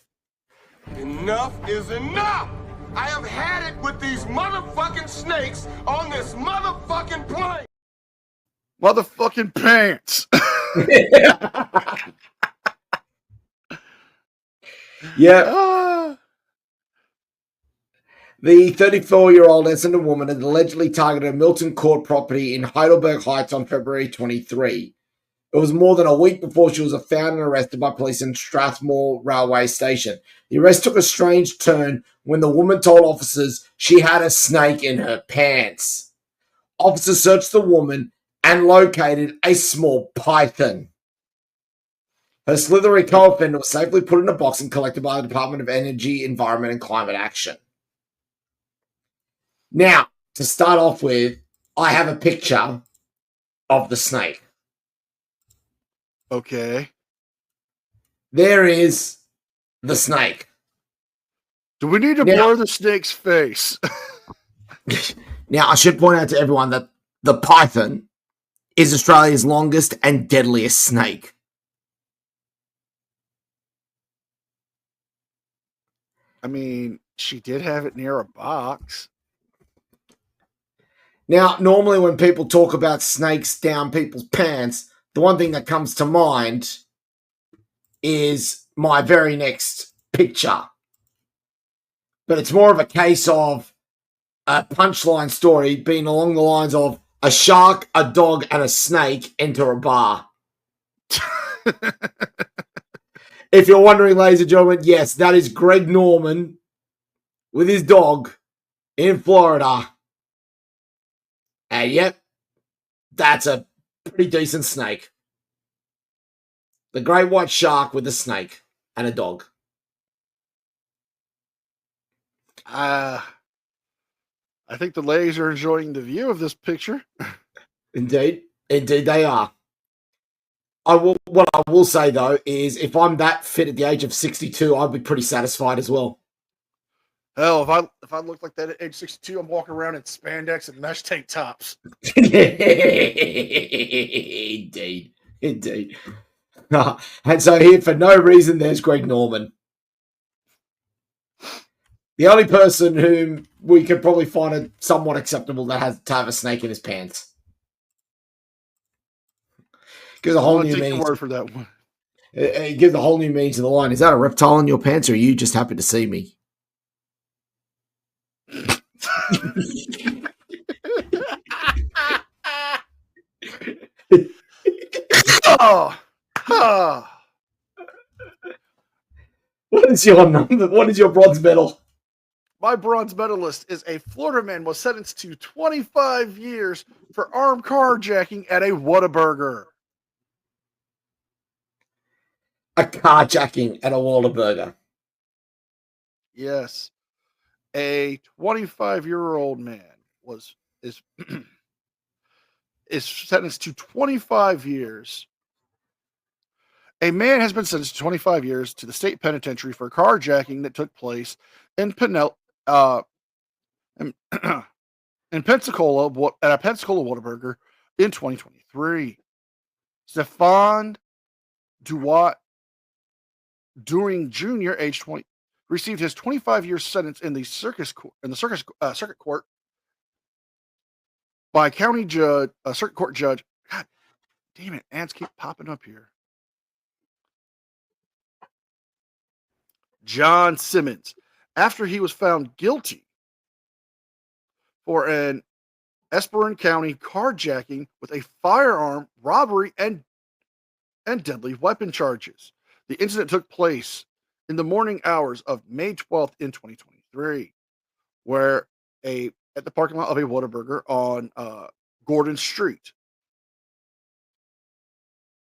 Enough is enough! I have had it with these motherfucking snakes on this motherfucking plane! Motherfucking pants. Yeah. Ah. The 34-year-old Essendon woman had allegedly targeted a Milton Court property in Heidelberg Heights on February 23. It was more than a week before she was found and arrested by police in Strathmore Railway Station. The arrest took a strange turn when the woman told officers she had a snake in her pants. Officers searched the woman and located a small python. Her slithery co-offender was safely put in a box and collected by the Department of Energy, Environment and Climate Action. Now, to start off with, I have a picture of the snake. Okay. There is the snake. Do we need to blur the snake's face? Now, I should point out to everyone that the python is Australia's longest and deadliest snake. I mean, she did have it near a box. Now, normally when people talk about snakes down people's pants, the one thing that comes to mind is my very next picture. But it's more of a case of a punchline story being along the lines of a shark, a dog, and a snake enter a bar. If you're wondering, ladies and gentlemen, yes, that is Greg Norman with his dog in Florida. And yep, that's a pretty decent snake. The great white shark with a snake and a dog. I think the ladies are enjoying the view of this picture. Indeed they are. What I will say though is if I'm that fit at the age of 62, I'd be pretty satisfied as well. Hell, if I look like that at age 62, I'm walking around in spandex and mesh tank tops. Indeed. And so here, for no reason, there's Greg Norman. The only person whom we could probably find it somewhat acceptable that has to have a snake in his pants. Gives a whole new meaning. Word for that one. It gives a whole new meaning to the line. Is that a reptile in your pants, or are you just happy to see me? What is your number? What is your bronze medal? My bronze medalist is a Florida man was sentenced to 25 years for armed carjacking at a Whataburger. A carjacking at a Whataburger. Yes. A 25-year-old man is sentenced to 25 years. A man has been sentenced to 25 years to the state penitentiary for carjacking that took place in in Pensacola at a Pensacola Whataburger in 2023. Stefan During Jr., age 20, received his 25-year sentence in the circuit court by circuit court judge. God damn it, ants keep popping up here. John Simmons, after he was found guilty for an Esperin County carjacking with a firearm, robbery, and deadly weapon charges. The incident took place in the morning hours of May 12th in 2023, at the parking lot of a Whataburger on Gordon Street.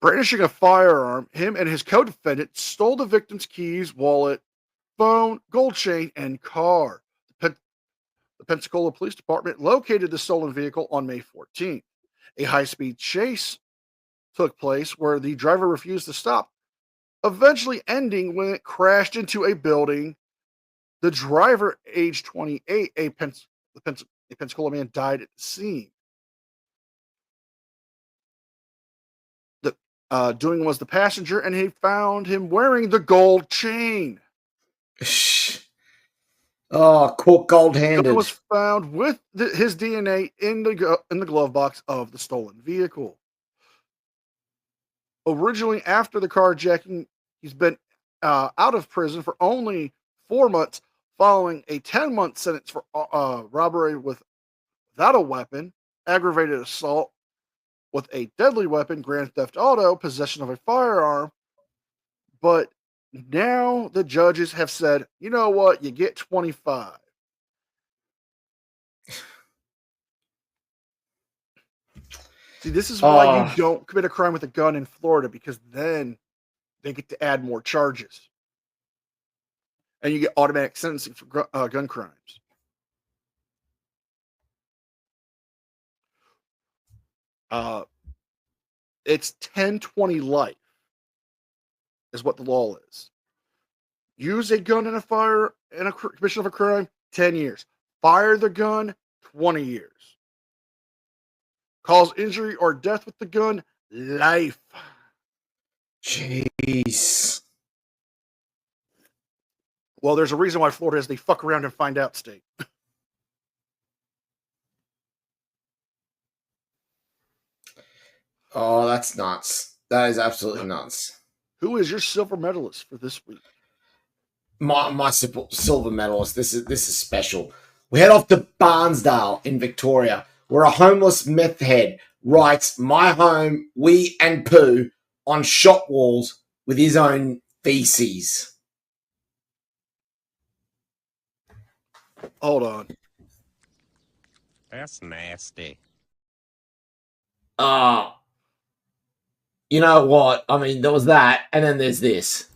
Brandishing a firearm, him and his co-defendant stole the victim's keys, wallet, phone, gold chain, and car. The Pensacola Police Department located the stolen vehicle on May 14th. A high-speed chase took place where the driver refused to stop, eventually ending when it crashed into a building. The driver, age 28, a Pensacola man died at the scene. Doing was the passenger, and he found him wearing the gold chain. Oh, caught The gun gold-handed. was found with his DNA in the glove box of the stolen vehicle. Originally, after the carjacking, he's been out of prison for only 4 months, following a 10-month sentence for robbery without a weapon, aggravated assault with a deadly weapon, grand theft auto, possession of a firearm. But now the judges have said, you know what, you get 25. See, this is why you don't commit a crime with a gun in Florida, because then they get to add more charges. And you get automatic sentencing for gun crimes. It's 10-20 life is what the law is. Use a gun in a commission of a crime, 10 years. Fire the gun, 20 years. Cause injury or death with the gun, life. Jeez. Well, there's a reason why Florida is the fuck around and find out state. Oh, that's nuts. That is absolutely nuts. Who is your silver medalist for this week? My silver medalist. This is special. We head off to Barnsdale in Victoria, where a homeless meth head writes "My home, we and poo" on shop walls with his own feces. Hold on. That's nasty. You know what? I mean, there was that, and then there's this.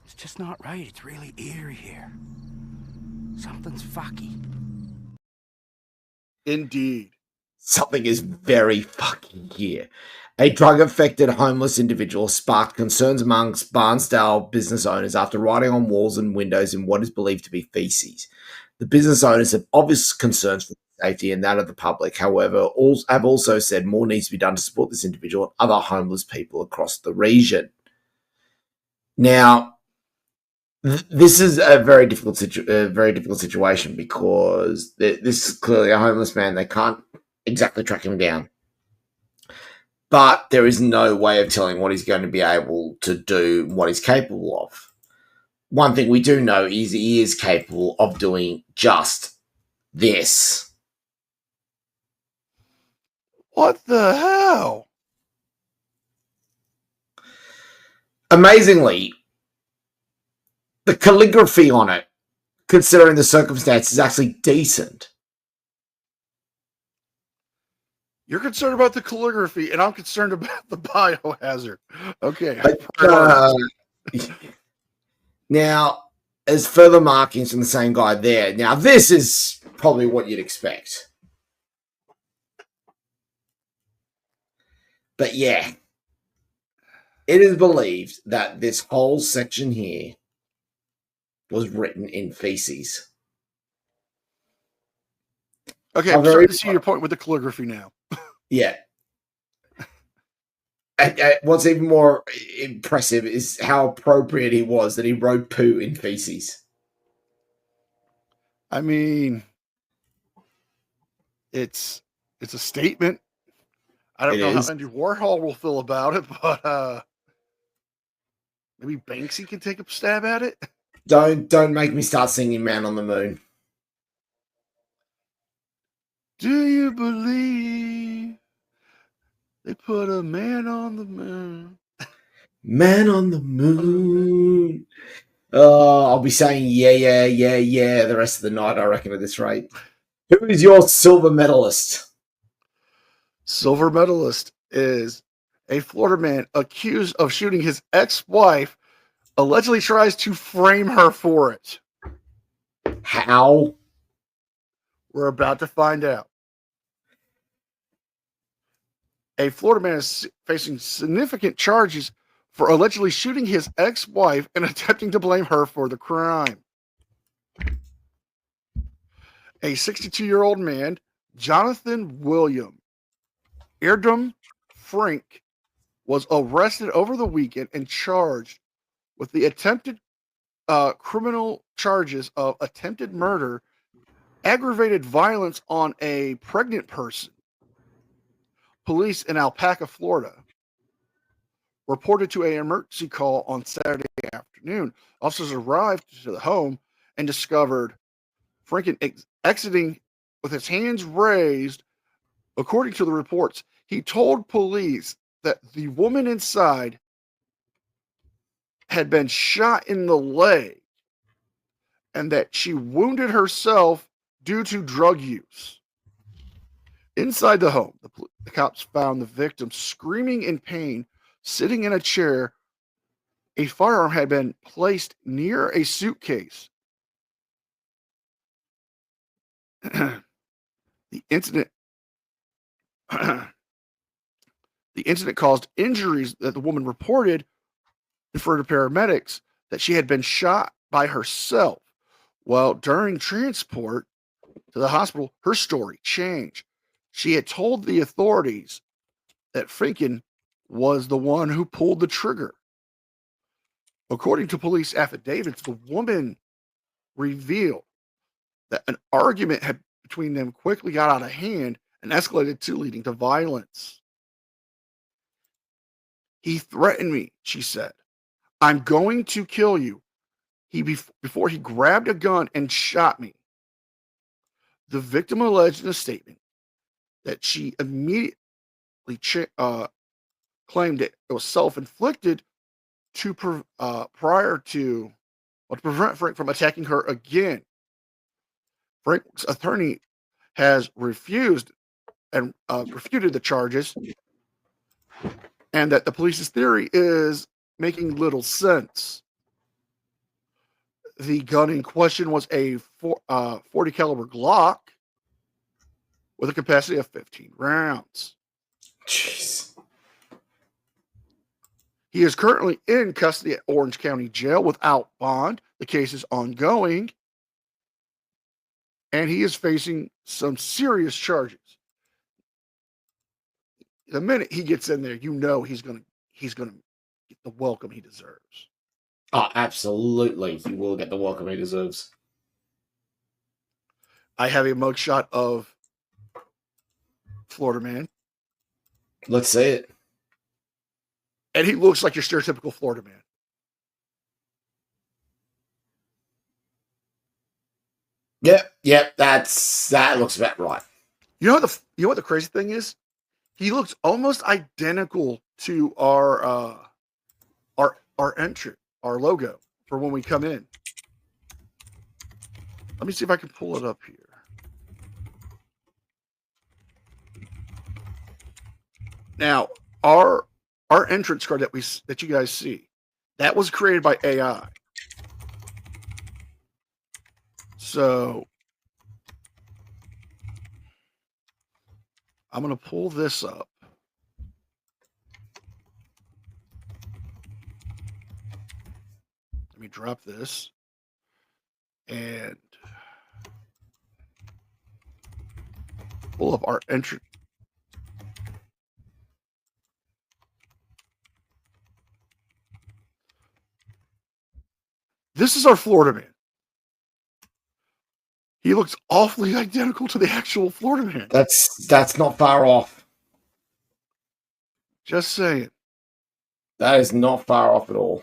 It's just not right. It's really eerie here. Something's fucky. Indeed. Something is very fucking here. A drug-affected homeless individual sparked concerns amongst Barnsdale business owners after writing on walls and windows in what is believed to be feces. The business owners have obvious concerns for safety and that of the public. However, have also said more needs to be done to support this individual and other homeless people across the region. Now, this is a very difficult situation because this is clearly a homeless man. They can't exactly track him down. But there is no way of telling what he's going to be able to do, what he's capable of. One thing we do know is he is capable of doing just this. What the hell? Amazingly, the calligraphy on it, considering the circumstances, is actually decent. You're concerned about the calligraphy, and I'm concerned about the biohazard. Okay. Now, as further markings from the same guy there. Now, this is probably what you'd expect. But yeah, it is believed that this whole section here was written in feces. Okay, I'm starting to see your point with the calligraphy now. Yeah. And what's even more impressive is how appropriate he was that he wrote poo in feces. I mean, it's a statement. I don't know how Andy Warhol will feel about it, but maybe Banksy can take a stab at it. Don't make me start singing "Man on the Moon." Do you believe they put a man on the moon? Man on the moon. Oh, I'll be saying yeah the rest of the night, I reckon, at this rate. Who is your silver medalist? Silver medalist is a Florida man accused of shooting his ex-wife, allegedly tries to frame her for it. How? We're about to find out. A Florida man is facing significant charges for allegedly shooting his ex-wife and attempting to blame her for the crime. a 62-year-old man, Jonathan William Erdem Frank, was arrested over the weekend and charged with the attempted criminal charges of attempted murder, aggravated violence on a pregnant person. Police in Alpaca, Florida, reported to an emergency call on Saturday afternoon. Officers arrived to the home and discovered Franken exiting with his hands raised. According to the reports, he told police that the woman inside had been shot in the leg and that she wounded herself due to drug use. Inside the home, the cops found the victim screaming in pain, sitting in a chair. A firearm had been placed near a suitcase. The incident caused injuries that the woman reported, referred to paramedics, that she had been shot by herself. Well, during transport to the hospital, her story changed. She had told the authorities that Franken was the one who pulled the trigger. According to police affidavits, the woman revealed that an argument between them quickly got out of hand and escalated to leading to violence. He threatened me, she said. I'm going to kill you. Before he grabbed a gun and shot me. The victim alleged in a statement that she immediately claimed that it was self-inflicted to prevent Frank from attacking her again. Frank's attorney has refused and refuted the charges, and that the police's theory is making little sense. The gun in question was a 40 caliber Glock with a capacity of 15 rounds. Jeez. He is currently in custody at Orange County Jail without bond. The case is ongoing, and he is facing some serious charges. The minute he gets in there, you know he's gonna get the welcome he deserves. Oh, absolutely. He will get the welcome he deserves. I have a mugshot of Florida man, Let's see it. and he looks like your stereotypical Florida man. Yep, that looks about right. You know what the crazy thing is? He looks almost identical to our entrant, our logo for when we come in. Let me see if I can pull it up here. Now, our entrance card that you guys see, that was created by AI. So I'm going to pull this up. Let me drop this and pull up our entrance. This is our Florida man. He looks awfully identical to the actual Florida man. That's not far off. Just saying. That is not far off at all.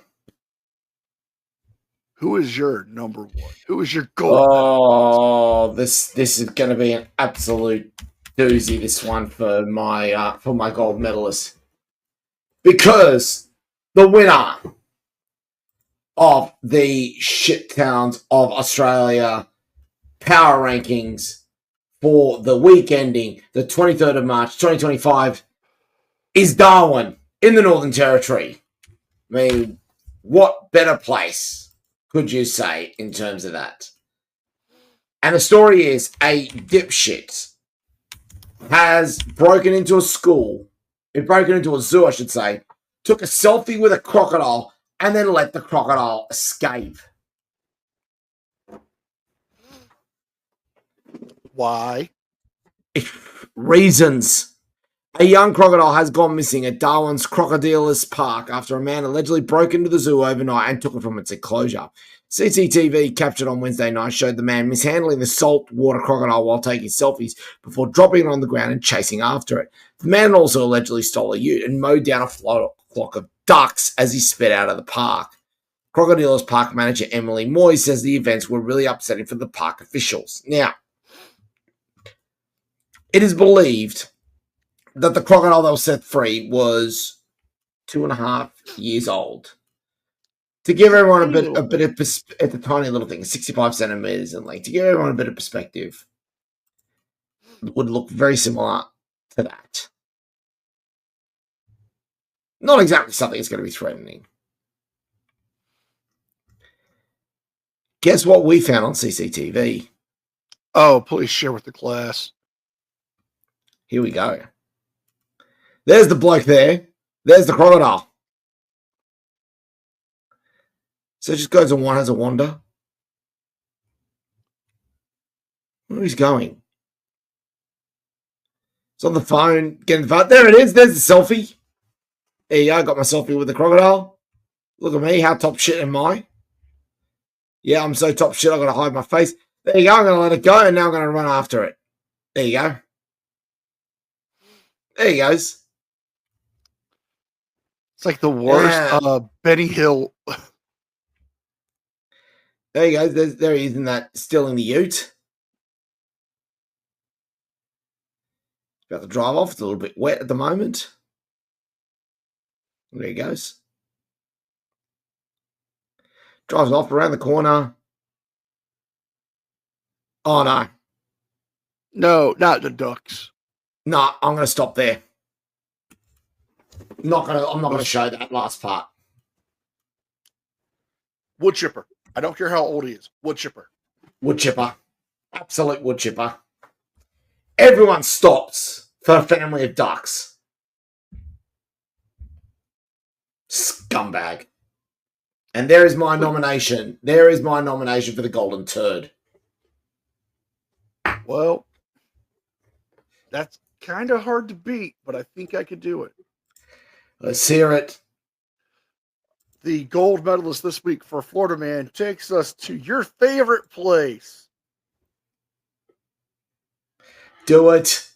Who is your number one? Who is your gold? Oh, this is going to be an absolute doozy. This one for my gold medalist, because the winner of the Shit Towns of Australia power rankings for the week ending the 23rd of March 2025 is Darwin in the Northern Territory. I mean, what better place could you say in terms of that? And the story is a dipshit has broken into a school, broken into a zoo, I should say, took a selfie with a crocodile, and then let the crocodile escape. Why? Reasons. A young crocodile has gone missing at Darwin's Crocodilus Park after a man allegedly broke into the zoo overnight and took it from its enclosure. CCTV captured on Wednesday night showed the man mishandling the saltwater crocodile while taking selfies before dropping it on the ground and chasing after it. The man also allegedly stole a ute and mowed down a flock of ducks as he sped out of the park. Crocodilus Park manager Emily Moyes says the events were really upsetting for the park officials. Now, it is believed that the crocodile that was set free was 2.5 years old. To give everyone a bit of it's a tiny little thing, 65 centimeters in length. To give everyone a bit of perspective, it would look very similar to that. Not exactly something that's going to be threatening. Guess what we found on CCTV? Oh, please share with the class. Here we go. There's the bloke there. There's the crocodile. So it just goes and one has a wander. Where he's going? It's on the phone. Getting the phone. There it is. There's the selfie. There you go. I got my selfie with the crocodile. Look at me. How top shit am I? Yeah, I'm so top shit. I've got to hide my face. There you go. I'm going to let it go, and now I'm going to run after it. There you go. There he goes. It's like the worst Benny Hill. There he goes. There he is in that, still in the ute. About to drive off. It's a little bit wet at the moment. There he goes. Drives off around the corner. Oh, no. No, not the ducks. No, I'm going to stop there. I'm not going to show that last part. Wood chipper. I don't care how old he is. Wood chipper. Wood chipper. Absolute wood chipper. Everyone stops for a family of ducks. Scumbag. And there is my nomination. There is my nomination for the Golden Turd. Well, that's kind of hard to beat, but I think I could do it. Let's hear it. The gold medalist this week for Florida Man takes us to your favorite place. Do it.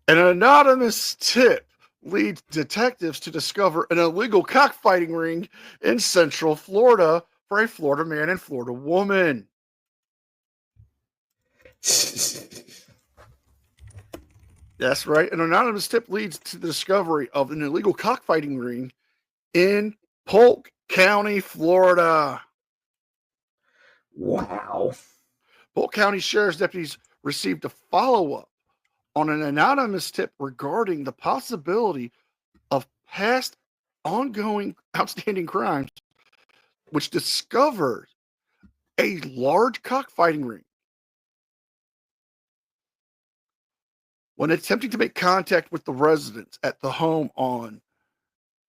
An anonymous tip leads detectives to discover an illegal cockfighting ring in Central Florida for a Florida man and Florida woman. That's right. An anonymous tip leads to the discovery of an illegal cockfighting ring in Polk County, Florida. Wow. Polk County Sheriff's deputies received a follow-up on an anonymous tip regarding the possibility of past ongoing outstanding crimes, which discovered a large cockfighting ring. When attempting to make contact with the residents at the home on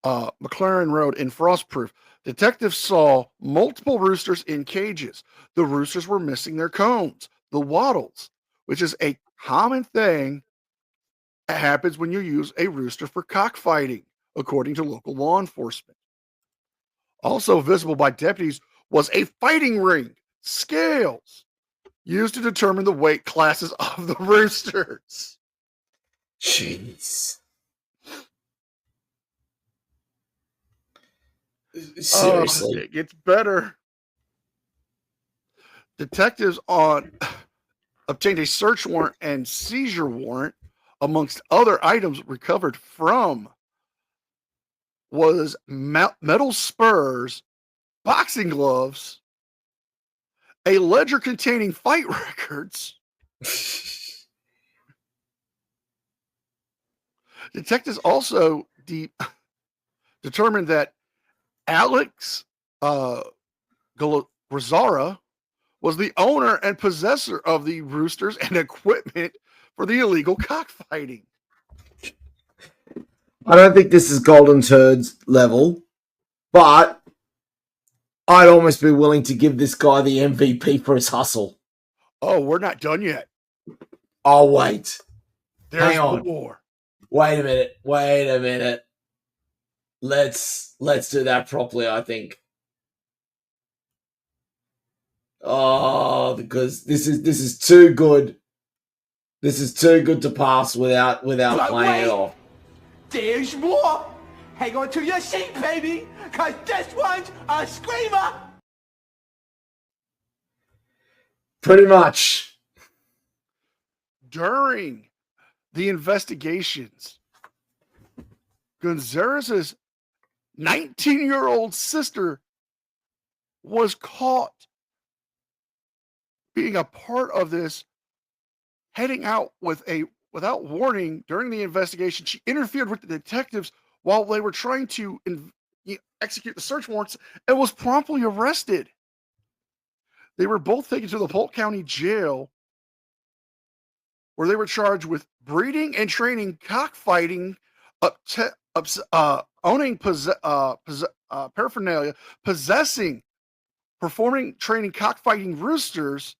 McLaren Road in Frostproof, detectives saw multiple roosters in cages. The roosters were missing their cones, the wattles, which is a common thing that happens when you use a rooster for cockfighting, according to local law enforcement. Also visible by deputies was a fighting ring, scales, used to determine the weight classes of the roosters. Jeez. Seriously. It gets better. Detectives obtained a search warrant and seizure warrant, amongst other items recovered from was metal spurs, boxing gloves, a ledger containing fight records. Detectives also determined that Alex Rosara was the owner and possessor of the roosters and equipment for the illegal cockfighting. I don't think this is Golden Turds level, but I'd almost be willing to give this guy the MVP for his hustle. Oh, we're not done yet. Oh, wait. There's Hang on. more. Wait a minute. Let's do that properly, I think. Oh, because this is too good. This is too good to pass without But playing it wait. off. There's more. Hang on to your seat, baby, because this one's a screamer. Pretty much. During the investigations, Gonzalez's 19-year-old sister was caught being a part of this, heading out without warning during the investigation. She interfered with the detectives while they were trying to execute the search warrants and was promptly arrested. They were both taken to the Polk County Jail, where they were charged with breeding and training cockfighting, owning paraphernalia, possessing, performing, training cockfighting roosters,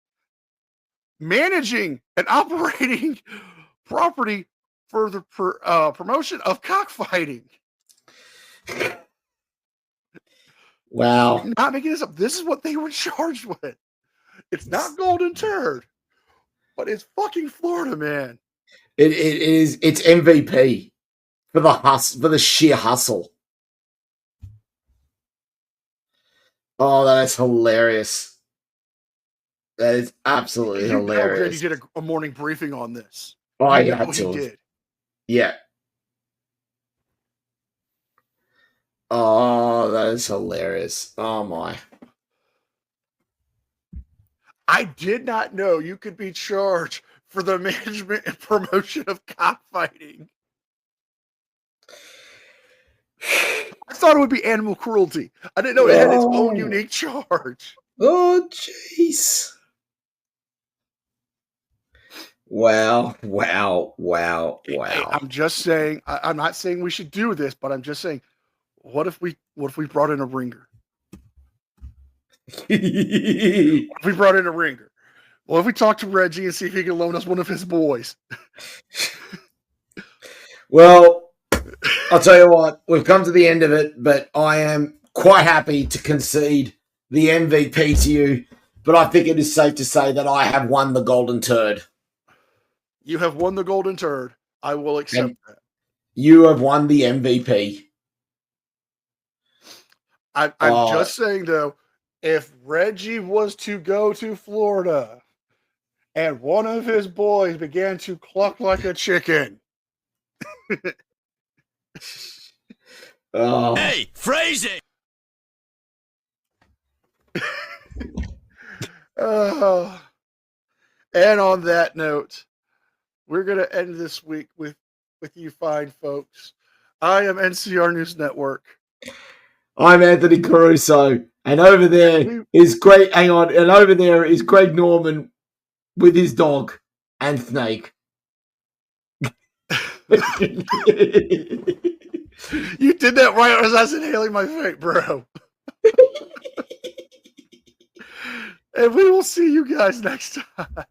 managing and operating property for the promotion of cockfighting. Wow. I'm not making this up. This is what they were charged with. It's not Golden Turd, but it's fucking Florida, man. It's MVP for the sheer hustle. Oh, that is hilarious. That is absolutely hilarious. He did a morning briefing on this. Oh, I He got to. did. Yeah. Oh, that is hilarious. Oh my. I did not know you could be charged for the management and promotion of cockfighting. I thought it would be animal cruelty. I didn't know it had its own unique charge. Oh, jeez. Wow. Hey, I'm just saying, I'm not saying we should do this, but I'm just saying, what if we brought in a ringer? What if we brought in a ringer? What if we talk to Reggie and see if he can loan us one of his boys? Well, I'll tell you what, we've come to the end of it, but I am quite happy to concede the MVP to you. But I think it is safe to say that I have won the Golden Turd. You have won the Golden Turd. I will accept that. You have won the MVP. I'm just saying, though, if Reggie was to go to Florida and one of his boys began to cluck like a chicken. Oh. Hey, phrasing! And on that note, we're going to end this week with you fine folks. I am NCR News Network. I'm Anthony Caruso, and over there is Greg. Hang on, and over there is Greg Norman with his dog and snake. You did that right as I was inhaling my vape, bro. And we will see you guys next time.